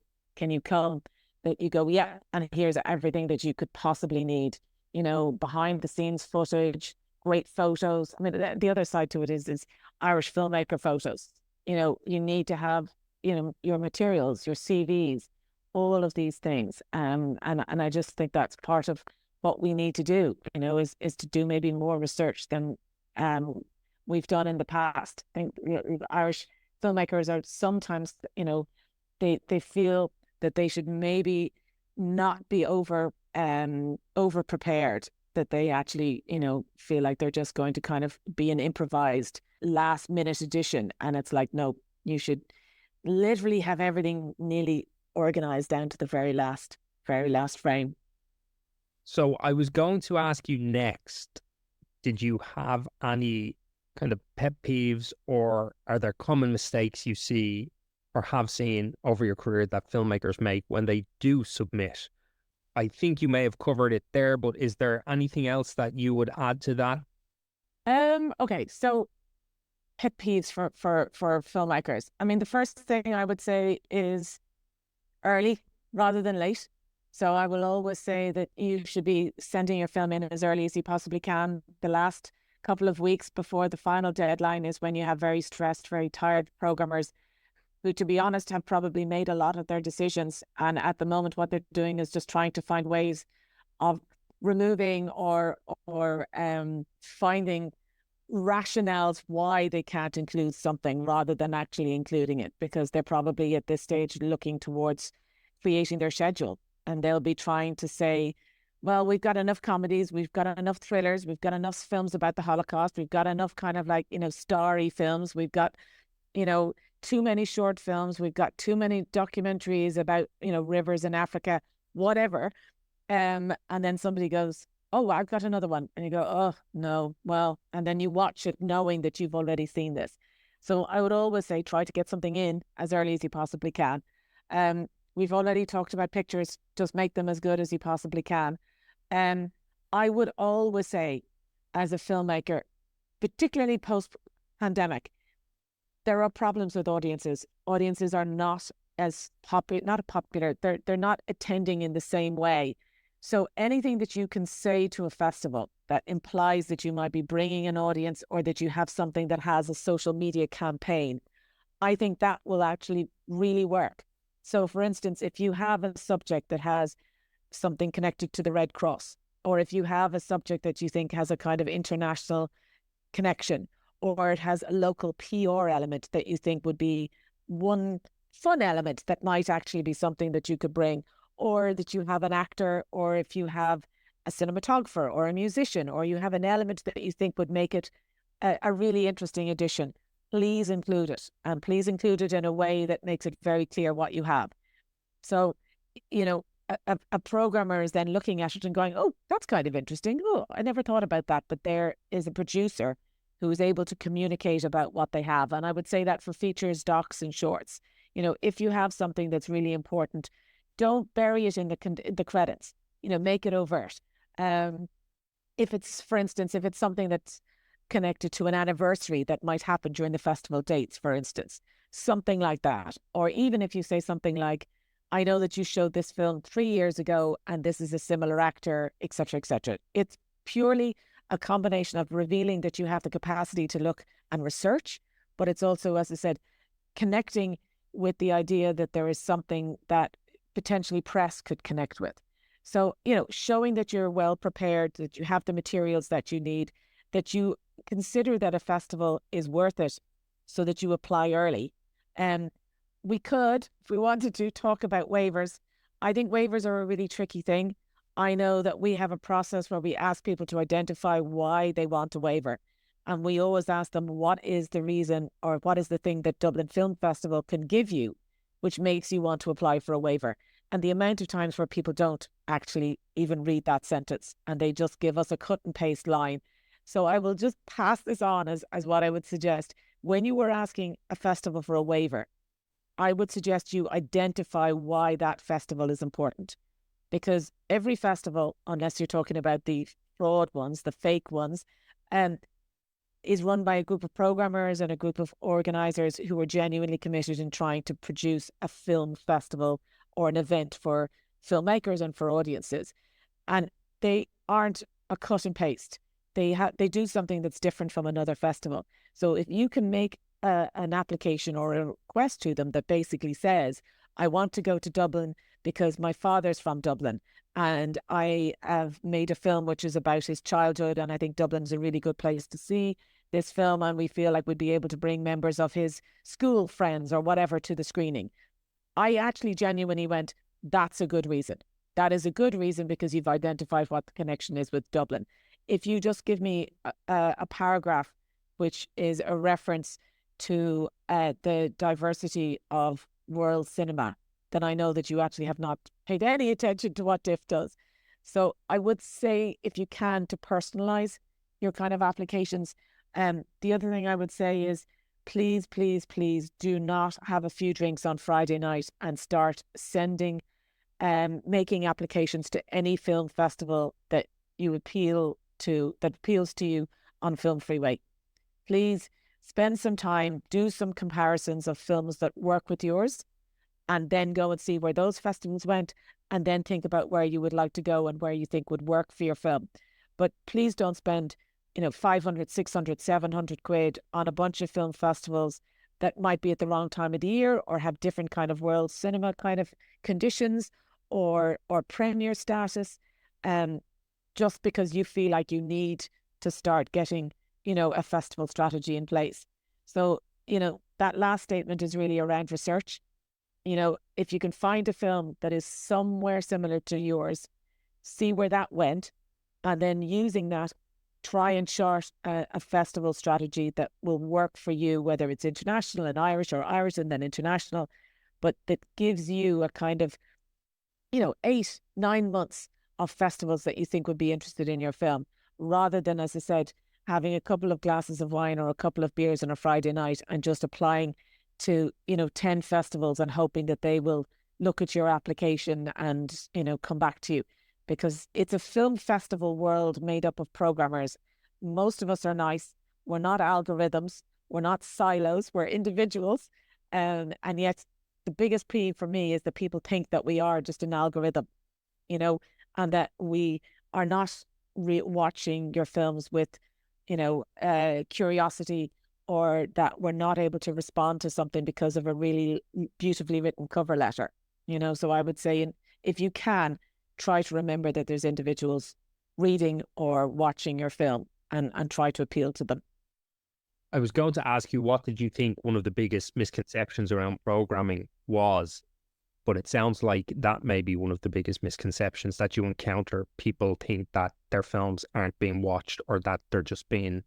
come, that you go, yeah, and here's everything that you could possibly need, you know, behind the scenes footage, great photos. I mean, the other side to it is Irish filmmaker photos. You know, you need to have, you know, your materials, your CVs, all of these things. And I just think that's part of what we need to do, you know, is to do maybe more research than we've done in the past. I think, you know, Irish filmmakers are sometimes, you know, they feel that they should maybe not be over prepared, that they actually, you know, feel like they're just going to kind of be an improvised last minute addition. And it's like, no, you should literally have everything nearly organized down to the very last frame. So I was going to ask you next, did you have any kind of pet peeves, or are there common mistakes you see or have seen over your career that filmmakers make when they do submit? I think you may have covered it there, but is there anything else that you would add to that? Okay, so pet peeves for filmmakers. I mean, the first thing I would say is early rather than late. So I will always say that you should be sending your film in as early as you possibly can. The last couple of weeks before the final deadline is when you have very stressed, very tired programmers who, to be honest, have probably made a lot of their decisions. And at the moment, what they're doing is just trying to find ways of removing or finding rationales why they can't include something rather than actually including it, because they're probably at this stage looking towards creating their schedule, and they'll be trying to say, well, we've got enough comedies, we've got enough thrillers, we've got enough films about the Holocaust, we've got enough kind of like, starry films, we've got, too many short films, we've got too many documentaries about, rivers in Africa, whatever. And then somebody goes, oh, I've got another one. And you go, oh, no, well, and then you watch it knowing that you've already seen this. So I would always say, try to get something in as early as you possibly can. We've already talked about pictures, just make them as good as you possibly can. I would always say, as a filmmaker, particularly post-pandemic, there are problems with audiences. Audiences are not as popular. They're not attending in the same way. So anything that you can say to a festival that implies that you might be bringing an audience or that you have something that has a social media campaign, I think that will actually really work. So for instance, if you have a subject that has something connected to the Red Cross, or if you have a subject that you think has a kind of international connection, or it has a local PR element that you think would be one fun element that might actually be something that you could bring, or that you have an actor, or if you have a cinematographer or a musician, or you have an element that you think would make it a really interesting addition, please include it. And please include it in a way that makes it very clear what you have. So, a programmer is then looking at it and going, oh, that's kind of interesting. Oh, I never thought about that. But there is a producer who is able to communicate about what they have. And I would say that for features, docs, and shorts. If you have something that's really important, don't bury it in the credits. Make it overt. If it's, for instance, if it's something that's connected to an anniversary that might happen during the festival dates, for instance, something like that. Or even if you say something like, I know that you showed this film 3 years ago and this is a similar actor, etc., etc. It's purely a combination of revealing that you have the capacity to look and research, but it's also, as I said, connecting with the idea that there is something that potentially press could connect with. So, showing that you're well prepared, that you have the materials that you need, that you consider that a festival is worth it so that you apply early. And we could, if we wanted to, talk about waivers. I think waivers are a really tricky thing. I know that we have a process where we ask people to identify why they want a waiver. And we always ask them, what is the reason or what is the thing that Dublin Film Festival can give you which makes you want to apply for a waiver? And the amount of times where people don't actually even read that sentence and they just give us a cut and paste line. So I will just pass this on as what I would suggest. When you were asking a festival for a waiver, I would suggest you identify why that festival is important. Because every festival, unless you're talking about the fraud ones, the fake ones, is run by a group of programmers and a group of organisers who are genuinely committed in trying to produce a film festival or an event for filmmakers and for audiences. And they aren't a cut and paste. They do something that's different from another festival. So if you can make an application or a request to them that basically says, I want to go to Dublin because my father's from Dublin and I have made a film which is about his childhood, and I think Dublin's a really good place to see this film, and we feel like we'd be able to bring members of his school friends or whatever to the screening. I actually genuinely went, that's a good reason. That is a good reason because you've identified what the connection is with Dublin. If you just give me a paragraph which is a reference to the diversity of world cinema, then I know that you actually have not paid any attention to what DIFF does. So I would say, if you can, to personalize your kind of applications. The other thing I would say is please, please, please do not have a few drinks on Friday night and start sending, making applications to any film festival that you appeal to, that appeals to you on Film Freeway. Please spend some time, do some comparisons of films that work with yours, and then go and see where those festivals went, and then think about where you would like to go and where you think would work for your film. But please don't spend 500, 600, 700 quid on a bunch of film festivals that might be at the wrong time of the year or have different kind of world cinema kind of conditions or premiere status, just because you feel like you need to start getting, a festival strategy in place. So, that last statement is really around research. If you can find a film that is somewhere similar to yours, see where that went, and then using that, try and chart a festival strategy that will work for you, whether it's international and Irish or Irish and then international, but that gives you a kind of, 8-9 months of festivals that you think would be interested in your film, rather than, as I said, having a couple of glasses of wine or a couple of beers on a Friday night and just applying to, 10 festivals and hoping that they will look at your application and, come back to you. Because it's a film festival world made up of programmers. Most of us are nice. We're not algorithms. We're not silos. We're individuals. And yet the biggest peeve for me is that people think that we are just an algorithm, and that we are not watching your films with, curiosity, or that we're not able to respond to something because of a really beautifully written cover letter. So I would say, if you can, try to remember that there's individuals reading or watching your film and try to appeal to them. I was going to ask you, what did you think one of the biggest misconceptions around programming was? But it sounds like that may be one of the biggest misconceptions that you encounter. People think that their films aren't being watched or that they're just being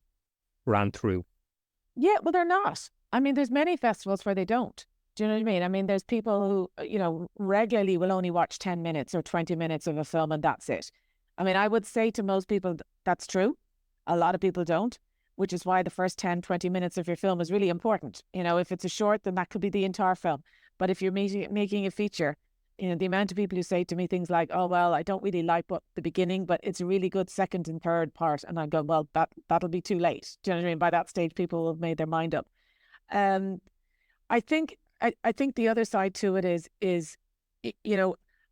ran through. Yeah, well, they're not. I mean, there's many festivals where they don't. Do you know what I mean? I mean, there's people who, regularly will only watch 10 minutes or 20 minutes of a film and that's it. I mean, I would say to most people that's true. A lot of people don't, which is why the first 10, 20 minutes of your film is really important. If it's a short, then that could be the entire film. But if you're making a feature, the amount of people who say to me things like, oh, well, I don't really like the beginning, but it's a really good second and third part. And I go, well, that'll be too late. Do you know what I mean? By that stage, people will have made their mind up. I think the other side to it is,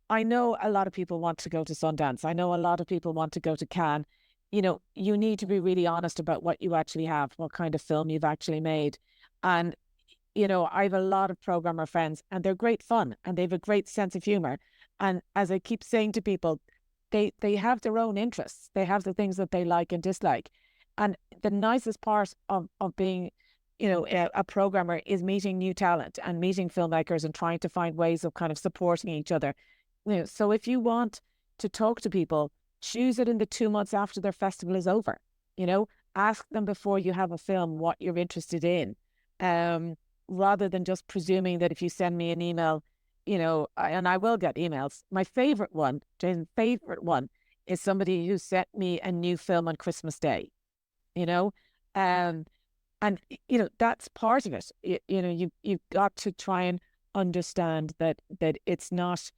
I know a lot of people want to go to Sundance. I know a lot of people want to go to Cannes. You need to be really honest about what you actually have, what kind of film you've actually made. And, I have a lot of programmer friends and they're great fun and they have a great sense of humor. And as I keep saying to people, they have their own interests. They have the things that they like and dislike. And the nicest part of being a programmer is meeting new talent and meeting filmmakers and trying to find ways of kind of supporting each other. So if you want to talk to people, choose it in the 2 months after their festival is over. Ask them before you have a film what you're interested in, rather than just presuming that if you send me an email, and I will get emails. My favorite one, Jason's favorite one, is somebody who sent me a new film on Christmas Day. And that's part of it. You've got to try and understand that it's not,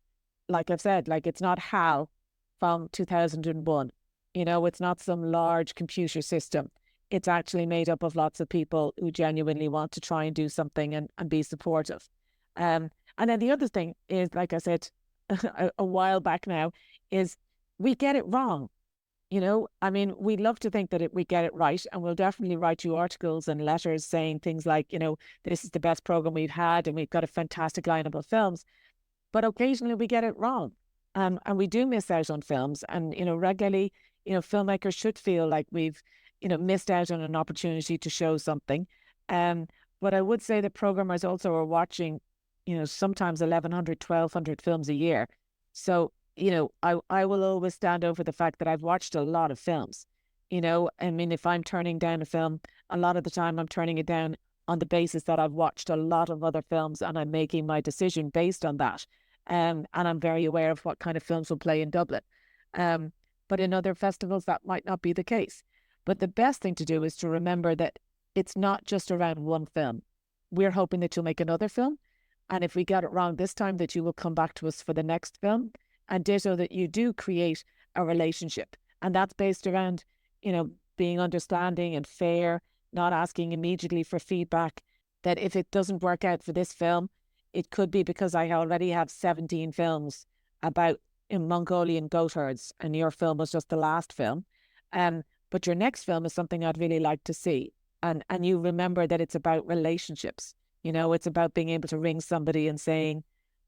like I've said, like it's not HAL from 2001. It's not some large computer system. It's actually made up of lots of people who genuinely want to try and do something and be supportive. And then the other thing is, like I said a while back now, is we get it wrong. I mean, we love to think that we get it right, and we'll definitely write you articles and letters saying things like, this is the best program we've had and we've got a fantastic lineup of films. But occasionally we get it wrong, and we do miss out on films. And regularly, filmmakers should feel like we've missed out on an opportunity to show something. But I would say that programmers also are watching, sometimes 1,100, 1,200 films a year. So I will always stand over the fact that I've watched a lot of films. I mean, if I'm turning down a film, a lot of the time I'm turning it down on the basis that I've watched a lot of other films and I'm making my decision based on that. And I'm very aware of what kind of films will play in Dublin. But in other festivals, that might not be the case. But the best thing to do is to remember that it's not just around one film. We're hoping that you'll make another film. And if we get it wrong this time, that you will come back to us for the next film. And ditto, that you do create a relationship. And that's based around, being understanding and fair, not asking immediately for feedback, that if it doesn't work out for this film, it could be because I already have 17 films about Mongolian goat herds, and your film was just the last film. But your next film is something I'd really like to see. And you remember that it's about relationships. It's about being able to ring somebody and saying,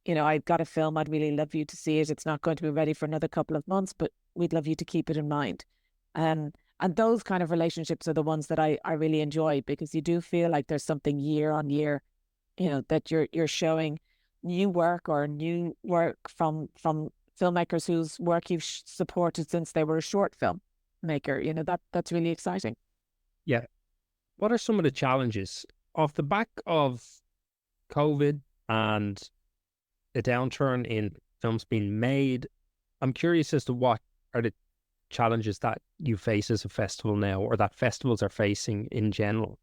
I've got a film, I'd really love you to see it. It's not going to be ready for another couple of months, but we'd love you to keep it in mind. And those kind of relationships are the ones that I really enjoy, because you do feel like there's something year on year, that you're showing new work from filmmakers whose work you've supported since they were a short film maker. That's really exciting. Yeah. What are some of the challenges off the back of COVID and the downturn in films being made? I'm curious as to what are the challenges that you face as a festival now, or that festivals are facing in general?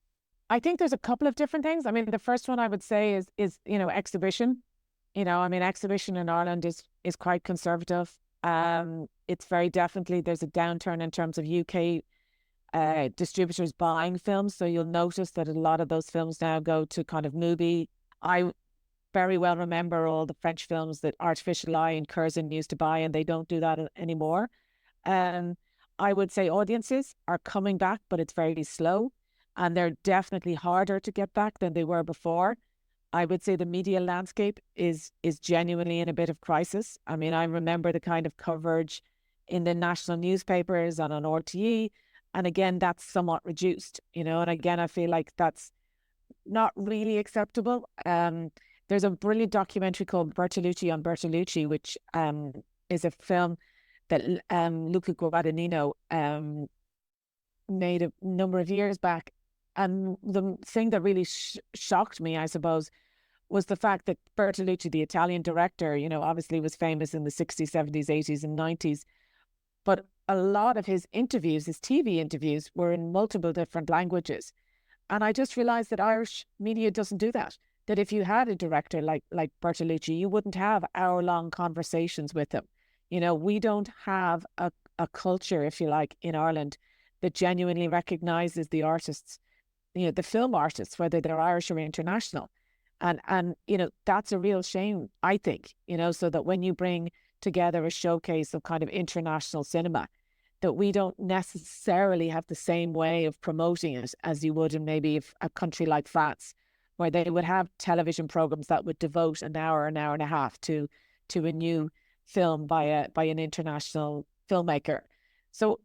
I think there's a couple of different things. I mean, the first one I would say is exhibition. Exhibition in Ireland is quite conservative. It's very definitely, there's a downturn in terms of UK distributors buying films. So you'll notice that a lot of those films now go to kind of Mubi. I very well remember all the French films that Artificial Eye and Curzon used to buy, and they don't do that anymore. I would say audiences are coming back, but it's very slow, and they're definitely harder to get back than they were before. I would say the media landscape is genuinely in a bit of crisis. I mean, I remember the kind of coverage in the national newspapers and on RTE, and again, that's somewhat reduced, and again, I feel like that's not really acceptable. There's a brilliant documentary called Bertolucci on Bertolucci, which is a film that Luca Guadagnino made a number of years back. And the thing that really shocked me, I suppose, was the fact that Bertolucci, the Italian director, obviously was famous in the 60s, 70s, 80s and 90s. But a lot of his interviews, his TV interviews, were in multiple different languages. And I just realized that Irish media doesn't do that. That if you had a director like Bertolucci, you wouldn't have hour-long conversations with him. We don't have a culture, if you like, in Ireland that genuinely recognises the artists, the film artists, whether they're Irish or international. And that's a real shame, I think, so that when you bring together a showcase of kind of international cinema, that we don't necessarily have the same way of promoting it as you would in maybe a country like France, where they would have television programs that would devote an hour and a half to a new film by an international filmmaker. So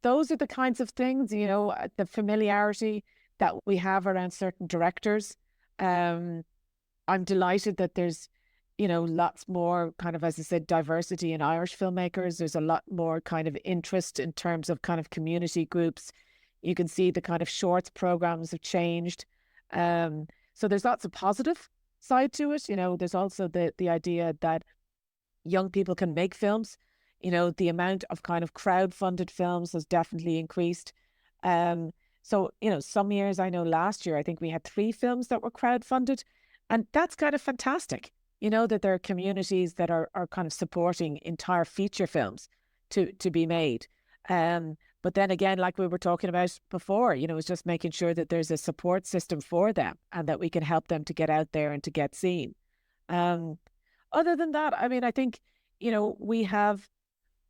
those are the kinds of things, the familiarity that we have around certain directors. I'm delighted that there's, lots more kind of, as I said, diversity in Irish filmmakers. There's a lot more kind of interest in terms of kind of community groups. You can see the kind of shorts programs have changed. So there's lots of positive side to it. There's also the idea that young people can make films. The amount of kind of crowd-funded films has definitely increased. So, some years, I know last year, I think we had 3 films that were crowd-funded. And that's kind of fantastic, that there are communities that are kind of supporting entire feature films to be made. But then again, like we were talking about before, it's just making sure that there's a support system for them and that we can help them to get out there and to get seen. Other than that, I mean, I think, we have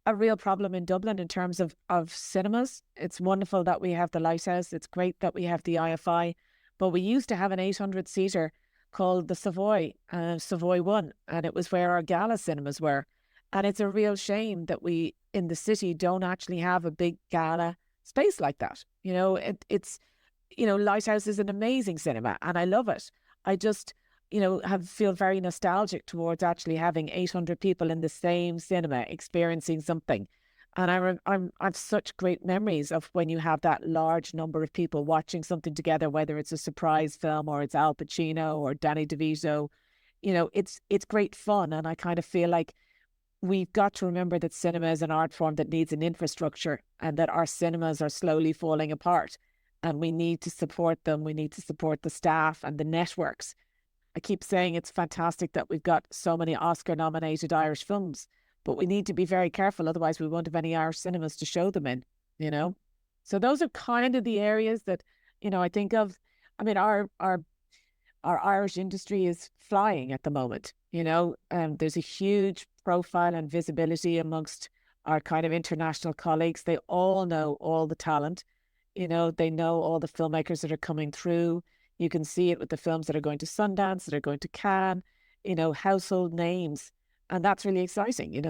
a real problem in Dublin in terms of cinemas. It's wonderful that we have the Lighthouse. It's great that we have the IFI, but we used to have an 800-seater called the Savoy 1, and it was where our Gala cinemas were. And it's a real shame that we in the city don't actually have a big Gala space like that. It's Lighthouse is an amazing cinema and I love it. I just feel very nostalgic towards actually having 800 people in the same cinema experiencing something. And I've such great memories of when you have that large number of people watching something together, whether it's a surprise film or it's Al Pacino or Danny DeVito. It's great fun. And I kind of feel like we've got to remember that cinema is an art form that needs an infrastructure and that our cinemas are slowly falling apart. and we need to support them. We need to support the staff and the networks. I keep saying it's fantastic that we've got so many Oscar-nominated Irish films, but we need to be very careful, otherwise we won't have any Irish cinemas to show them in, you know? So those are kind of the areas that, I think of. I mean, our Irish industry is flying at the moment, there's a huge profile and visibility amongst our kind of international colleagues. They all know all the talent, they know all the filmmakers that are coming through. You can see it with the films that are going to Sundance, that are going to Cannes, household names. And that's really exciting. The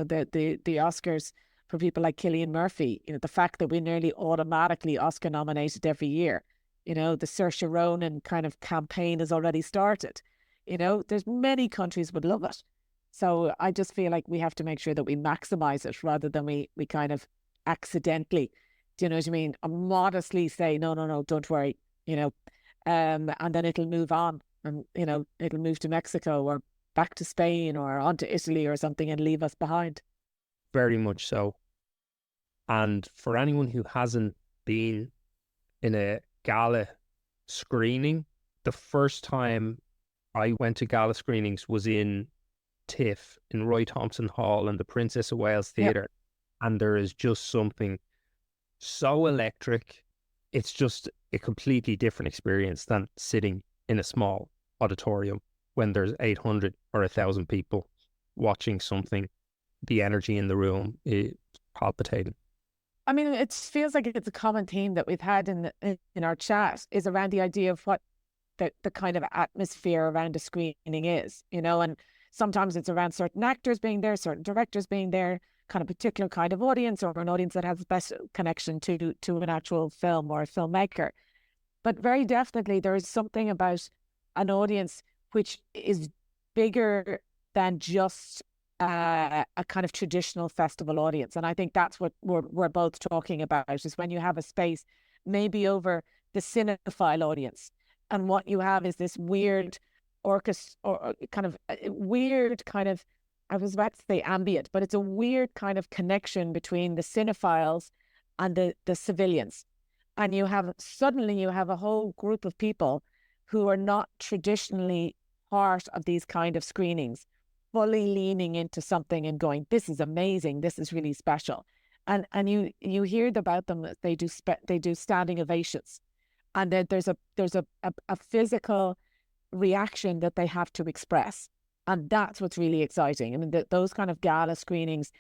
Oscars for people like Cillian Murphy, the fact that we're nearly automatically Oscar nominated every year. The Saoirse Ronan kind of campaign has already started. There's many countries would love it. So I just feel like we have to make sure that we maximize it rather than we kind of accidentally, do you know what I mean? Modestly say, no, don't worry, and then it'll move on and, it'll move to Mexico or back to Spain or on to Italy or something and leave us behind. Very much so. And for anyone who hasn't been in a gala screening, the first time I went to gala screenings was in DIFF in Roy Thompson Hall and the Princess of Wales Theatre. Yep. And there is just something so electric. It's just a completely different experience than sitting in a small auditorium when there's 800 or 1,000 people watching something. The energy in the room is palpitating. I mean, it feels like it's a common theme that we've had in our chat is around the idea of what the kind of atmosphere around a screening is, and sometimes it's around certain actors being there, certain directors being there, kind of particular kind of audience or an audience that has a special connection to an actual film or a filmmaker. But very definitely there is something about an audience which is bigger than just a kind of traditional festival audience. And I think that's what we're both talking about, is when you have a space maybe over the cinephile audience. And what you have is this weird orchestra or kind of weird kind of, I was about to say ambient, but it's a weird kind of connection between the cinephiles and the civilians. And suddenly you have a whole group of people who are not traditionally part of these kind of screenings, fully leaning into something and going, this is amazing, this is really special. And you hear about them, they do standing ovations. And then there's a physical reaction that they have to express. And that's what's really exciting. I mean, those kind of gala screenings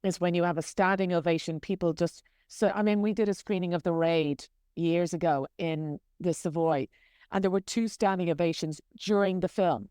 is when you have a standing ovation, people just... So, I mean, we did a screening of The Raid years ago in the Savoy, and there were 2 standing ovations during the film.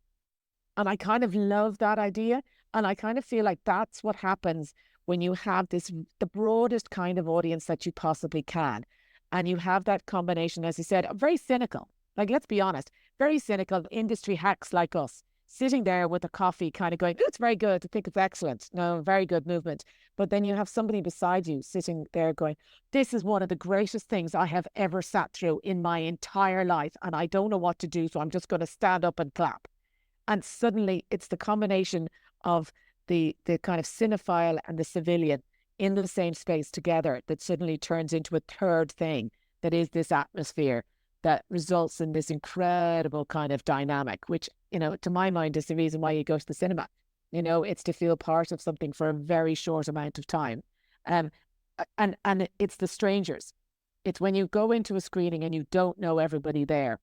And I kind of love that idea. And I kind of feel like that's what happens when you have the broadest kind of audience that you possibly can. And you have that combination, as you said, very cynical. Like, let's be honest, very cynical industry hacks like us, sitting there with a coffee kind of going, it's very good, I think it's excellent. No, very good movement. But then you have somebody beside you sitting there going, this is one of the greatest things I have ever sat through in my entire life. And I don't know what to do, so I'm just going to stand up and clap. And suddenly it's the combination of the kind of cinephile and the civilian in the same space together that suddenly turns into a third thing that is this atmosphere that results in this incredible kind of dynamic, which, to my mind is the reason why you go to the cinema. It's to feel part of something for a very short amount of time. And it's the strangers. It's when you go into a screening and you don't know everybody there,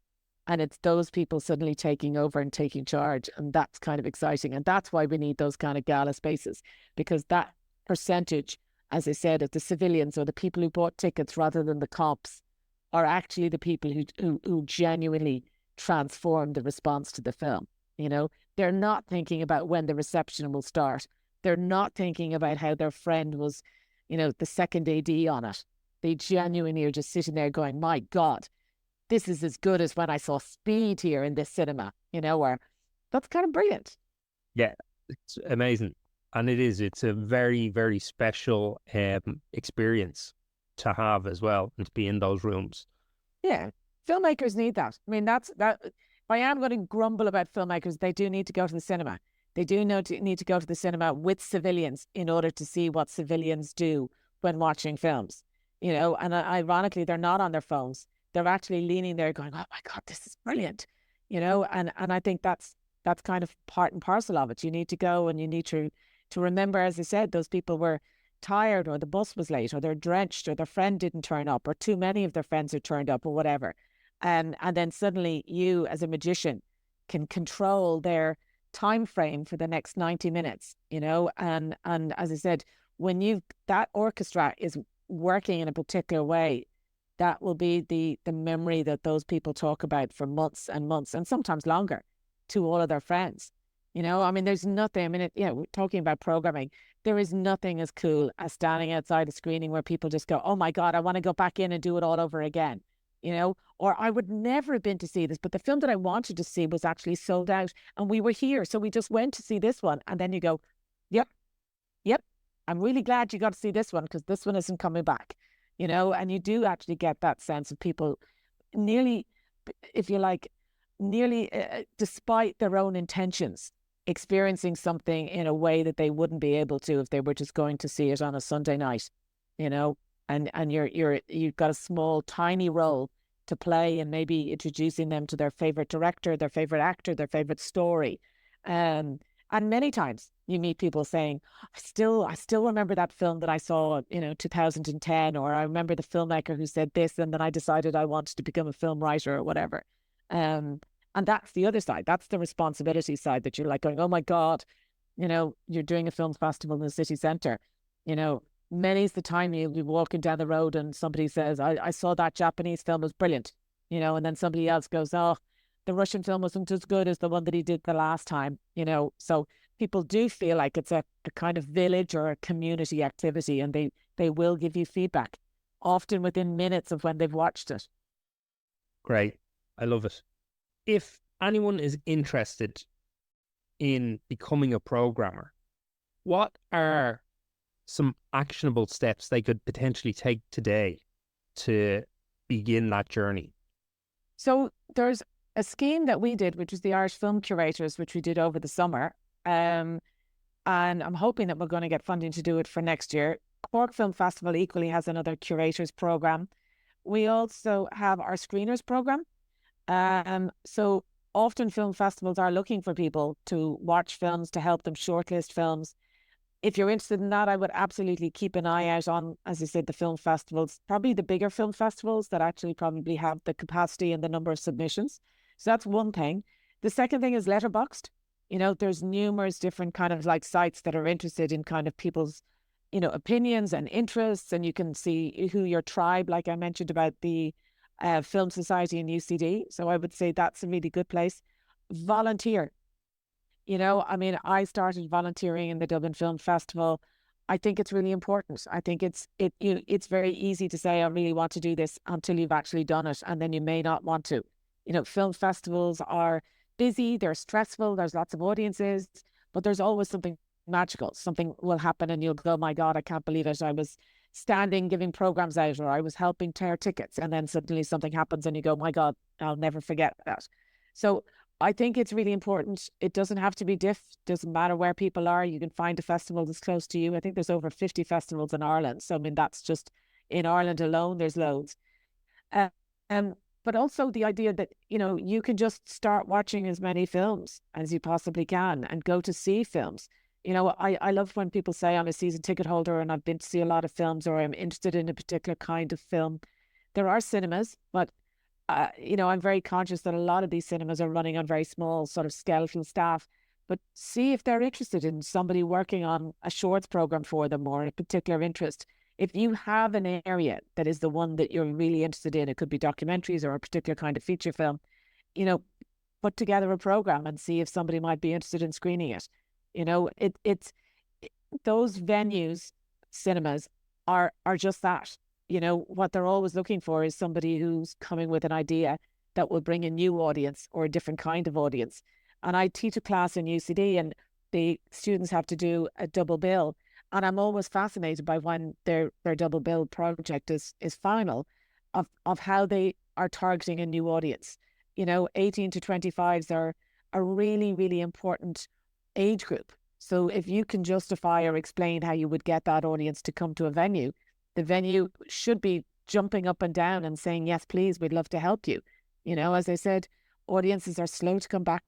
and it's those people suddenly taking over and taking charge. And that's kind of exciting. And that's why we need those kind of gala spaces, because that percentage, as I said, of the civilians or the people who bought tickets rather than the comps are actually the people who genuinely transform the response to the film. They're not thinking about when the reception will start. They're not thinking about how their friend was, the second AD on it. They genuinely are just sitting there going, my God, this is as good as when I saw Speed here in this cinema, or that's kind of brilliant. Yeah, it's amazing. And it's a very, very special experience to have as well, and to be in those rooms. Yeah, filmmakers need that. I mean, that. If I am going to grumble about filmmakers, they do need to go to the cinema. They do need to go to the cinema with civilians in order to see what civilians do when watching films. And ironically, they're not on their phones. they're actually leaning there going, oh my God, this is brilliant, and I think that's kind of part and parcel of it. You need to go and you need to remember, as I said, those people were tired, or the bus was late, or they're drenched, or their friend didn't turn up, or too many of their friends are turned up, or whatever. And then suddenly you, as a magician, can control their time frame for the next 90 minutes, and as I said, when that orchestra is working in a particular way, that will be the memory that those people talk about for months and months, and sometimes longer, to all of their friends. I mean, there's nothing, we're talking about programming. There is nothing as cool as standing outside a screening where people just go, oh my God, I want to go back in and do it all over again, or I would never have been to see this, but the film that I wanted to see was actually sold out and we were here. So we just went to see this one. And then you go, yep, I'm really glad you got to see this one, because this one isn't coming back, and you do actually get that sense of people nearly, if you like, despite their own intentions, experiencing something in a way that they wouldn't be able to if they were just going to see it on a Sunday night, and you've got a small, tiny role to play, and maybe introducing them to their favorite director, their favorite actor, their favorite story. And many times you meet people saying, I still remember that film that I saw, 2010, or I remember the filmmaker who said this, and then I decided I wanted to become a film writer or whatever. And that's the other side. That's the responsibility side, that you're like going, oh my God, you're doing a film festival in the city centre. Many's the time you'll be walking down the road and somebody says, I saw that Japanese film, was brilliant, and then somebody else goes, oh, the Russian film wasn't as good as the one that he did the last time, So people do feel like it's a kind of village or a community activity, and they will give you feedback, often within minutes of when they've watched it. Great. I love it. If anyone is interested in becoming a programmer, what are some actionable steps they could potentially take today to begin that journey? So there's a scheme that we did, which was the Irish Film Curators, which we did over the summer. And I'm hoping that we're going to get funding to do it for next year. Cork Film Festival equally has another curators program. We also have our screeners program. So often film festivals are looking for people to watch films, to help them shortlist films. If you're interested in that, I would absolutely keep an eye out on, as I said, the film festivals, probably the bigger film festivals that actually probably have the capacity and the number of submissions. So that's one thing. The second thing is Letterboxd. There's numerous different kind of like sites that are interested in kind of people's, opinions and interests, and you can see who your tribe, like I mentioned about the Film Society and UCD. So I would say that's a really good place. Volunteer. I started volunteering in the Dublin Film Festival. I think it's really important. I think it's very easy to say, I really want to do this, until you've actually done it. And then you may not want to. Film festivals are busy, they're stressful, there's lots of audiences, but there's always something magical. Something will happen and you'll go, my God, I can't believe it. I was standing giving programs out, or I was helping tear tickets, and then suddenly something happens and you go, my God, I'll never forget that. So I think it's really important. It doesn't have to be DIFF, doesn't matter where people are. You can find a festival that's close to you. I think there's over 50 festivals in Ireland. So, that's just in Ireland alone, there's loads. But also the idea that, you can just start watching as many films as you possibly can and go to see films. I love when people say I'm a season ticket holder and I've been to see a lot of films, or I'm interested in a particular kind of film. There are cinemas, but I'm very conscious that a lot of these cinemas are running on very small sort of skeletal staff, but see if they're interested in somebody working on a shorts program for them, or a particular interest. If you have an area that is the one that you're really interested in, it could be documentaries or a particular kind of feature film, put together a program and see if somebody might be interested in screening it. Those venues, cinemas, are just that. What they're always looking for is somebody who's coming with an idea that will bring a new audience or a different kind of audience. And I teach a class in UCD, and the students have to do a double bill. And I'm always fascinated by when their double bill project is final, of how they are targeting a new audience. 18 to 25s are a really, really important age group. So if you can justify or explain how you would get that audience to come to a venue, the venue should be jumping up and down and saying, yes, please, we'd love to help you. As I said, audiences are slow to come back,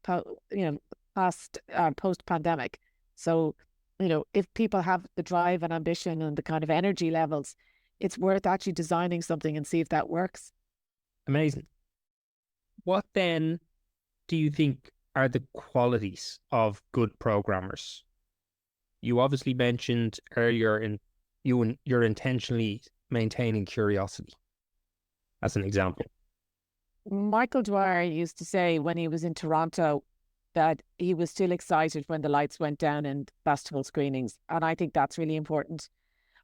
post-pandemic. So, if people have the drive and ambition and the kind of energy levels, it's worth actually designing something and see if that works. Amazing. What then do you think are the qualities of good programmers? You obviously mentioned earlier you're intentionally maintaining curiosity as an example. Michael Dwyer used to say when he was in Toronto that he was still excited when the lights went down in festival screenings. And I think that's really important.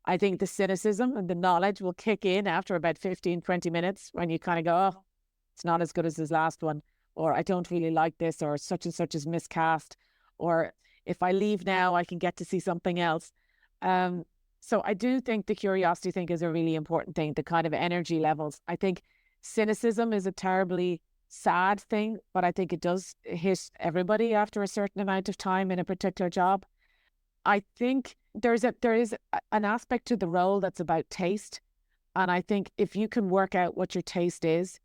I think the cynicism and the knowledge will kick in after about 15, 20 minutes when you kind of go, oh, it's not as good as his last one, or I don't really like this, or such and such is miscast, or if I leave now, I can get to see something else. So I do think the curiosity thing is a really important thing, the kind of energy levels. I think cynicism is a terribly sad thing, but I think it does hit everybody after a certain amount of time in a particular job. I think there is an aspect to the role that's about taste. And I think if you can work out what your taste is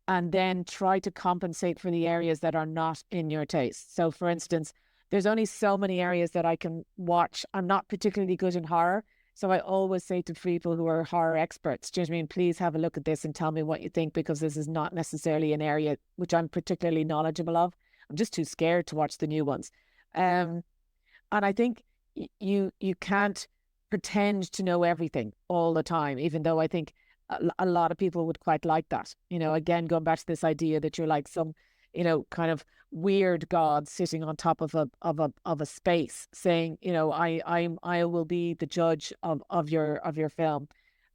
and then try to compensate for the areas that are not in your taste. So for instance, there's only so many areas that I can watch. I'm not particularly good in horror. So I always say to people who are horror experts, do you know what I mean? Please have a look at this and tell me what you think, because this is not necessarily an area which I'm particularly knowledgeable of. I'm just too scared to watch the new ones. And I think you can't pretend to know everything all the time, even though I think a lot of people would quite like that. Again, going back to this idea that you're like some, kind of weird god sitting on top of a space saying, I will be the judge of your film.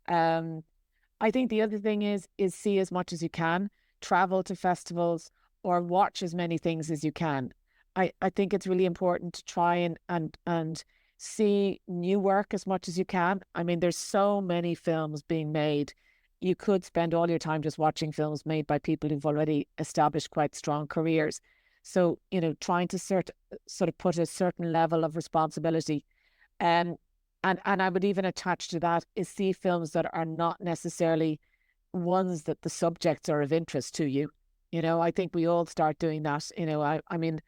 I think the other thing is see as much as you can, travel to festivals or watch as many things as you can. I think it's really important to try and see new work as much as you can. I mean, there's so many films being made. You could spend all your time just watching films made by people who've already established quite strong careers. So, trying to sort of put a certain level of responsibility. And I would even attach to that is see films that are not necessarily ones that the subjects are of interest to you. I think we all start doing that. I mean,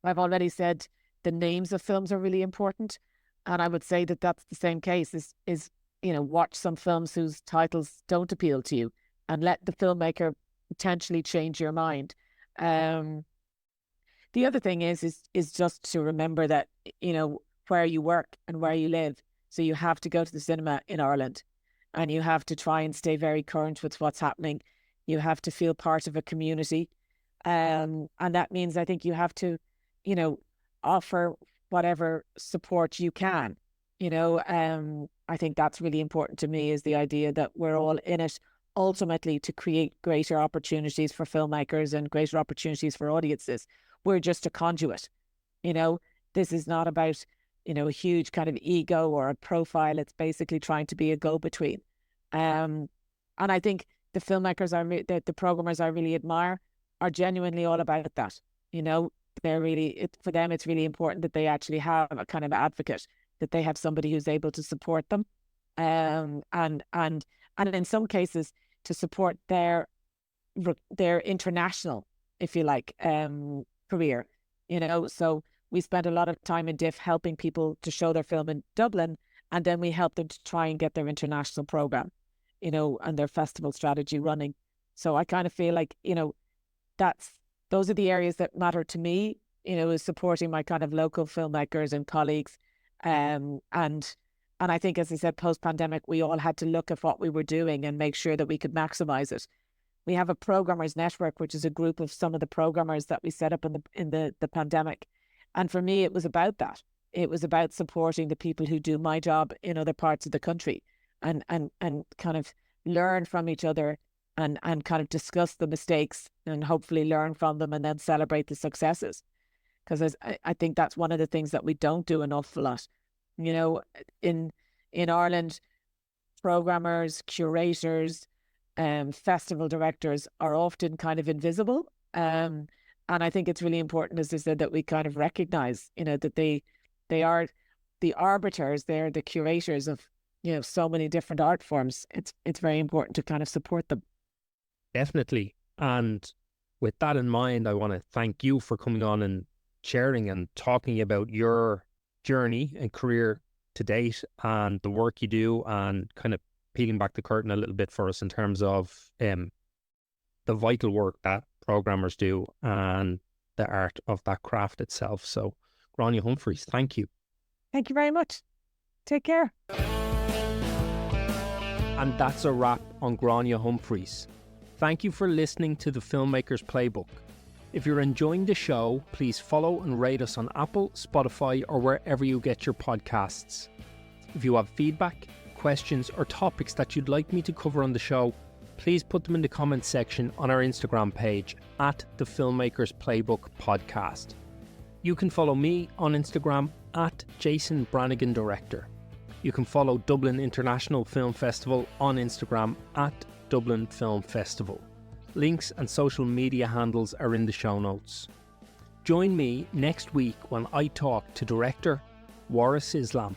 I've already said the names of films are really important. And I would say that that's the same case is watch some films whose titles don't appeal to you and let the filmmaker potentially change your mind. The other thing is just to remember that, where you work and where you live. So you have to go to the cinema in Ireland and you have to try and stay very current with what's happening. You have to feel part of a community. And that means I think you have to, offer whatever support you can. I think that's really important to me, is the idea that we're all in it ultimately to create greater opportunities for filmmakers and greater opportunities for audiences. We're just a conduit. This is not about, a huge kind of ego or a profile. It's basically trying to be a go-between. And I think the filmmakers the programmers I really admire are genuinely all about that. They're really, for them, it's really important that they actually have a kind of advocate, that they have somebody who's able to support them. And in some cases to support their international, if you like, career, so we spent a lot of time in DIFF helping people to show their film in Dublin, and then we helped them to try and get their international program, and their festival strategy running. So I kind of feel like, those are the areas that matter to me, is supporting my kind of local filmmakers and colleagues. And I think, as I said, post-pandemic, we all had to look at what we were doing and make sure that we could maximize it. We have a programmers network, which is a group of some of the programmers that we set up in the pandemic. And for me, it was about that. It was about supporting the people who do my job in other parts of the country and kind of learn from each other and kind of discuss the mistakes and hopefully learn from them and then celebrate the successes. Because I think that's one of the things that we don't do an awful lot. In Ireland, programmers, curators, festival directors are often kind of invisible. And I think it's really important, as I said, that we kind of recognize, that they are the arbiters, they're the curators of so many different art forms, it's very important to kind of support them. Definitely. And with that in mind, I want to thank you for coming on and sharing and talking about your journey and career to date and the work you do, and kind of peeling back the curtain a little bit for us in terms of the vital work that programmers do and the art of that craft itself. So, Gráinne Humphreys, thank you. Thank you very much. Take care. And that's a wrap on Gráinne Humphreys. Thank you for listening to the Filmmakers Playbook. If you're enjoying the show, please follow and rate us on Apple, Spotify, or wherever you get your podcasts. If you have feedback, questions, or topics that you'd like me to cover on the show, please put them in the comments section on our Instagram page at the Filmmakers Playbook Podcast. You can follow me on Instagram at Jason Branagan Director. You can follow Dublin International Film Festival on Instagram at Dublin Film Festival. Links and social media handles are in the show notes. Join me next week when I talk to director Waris Islam.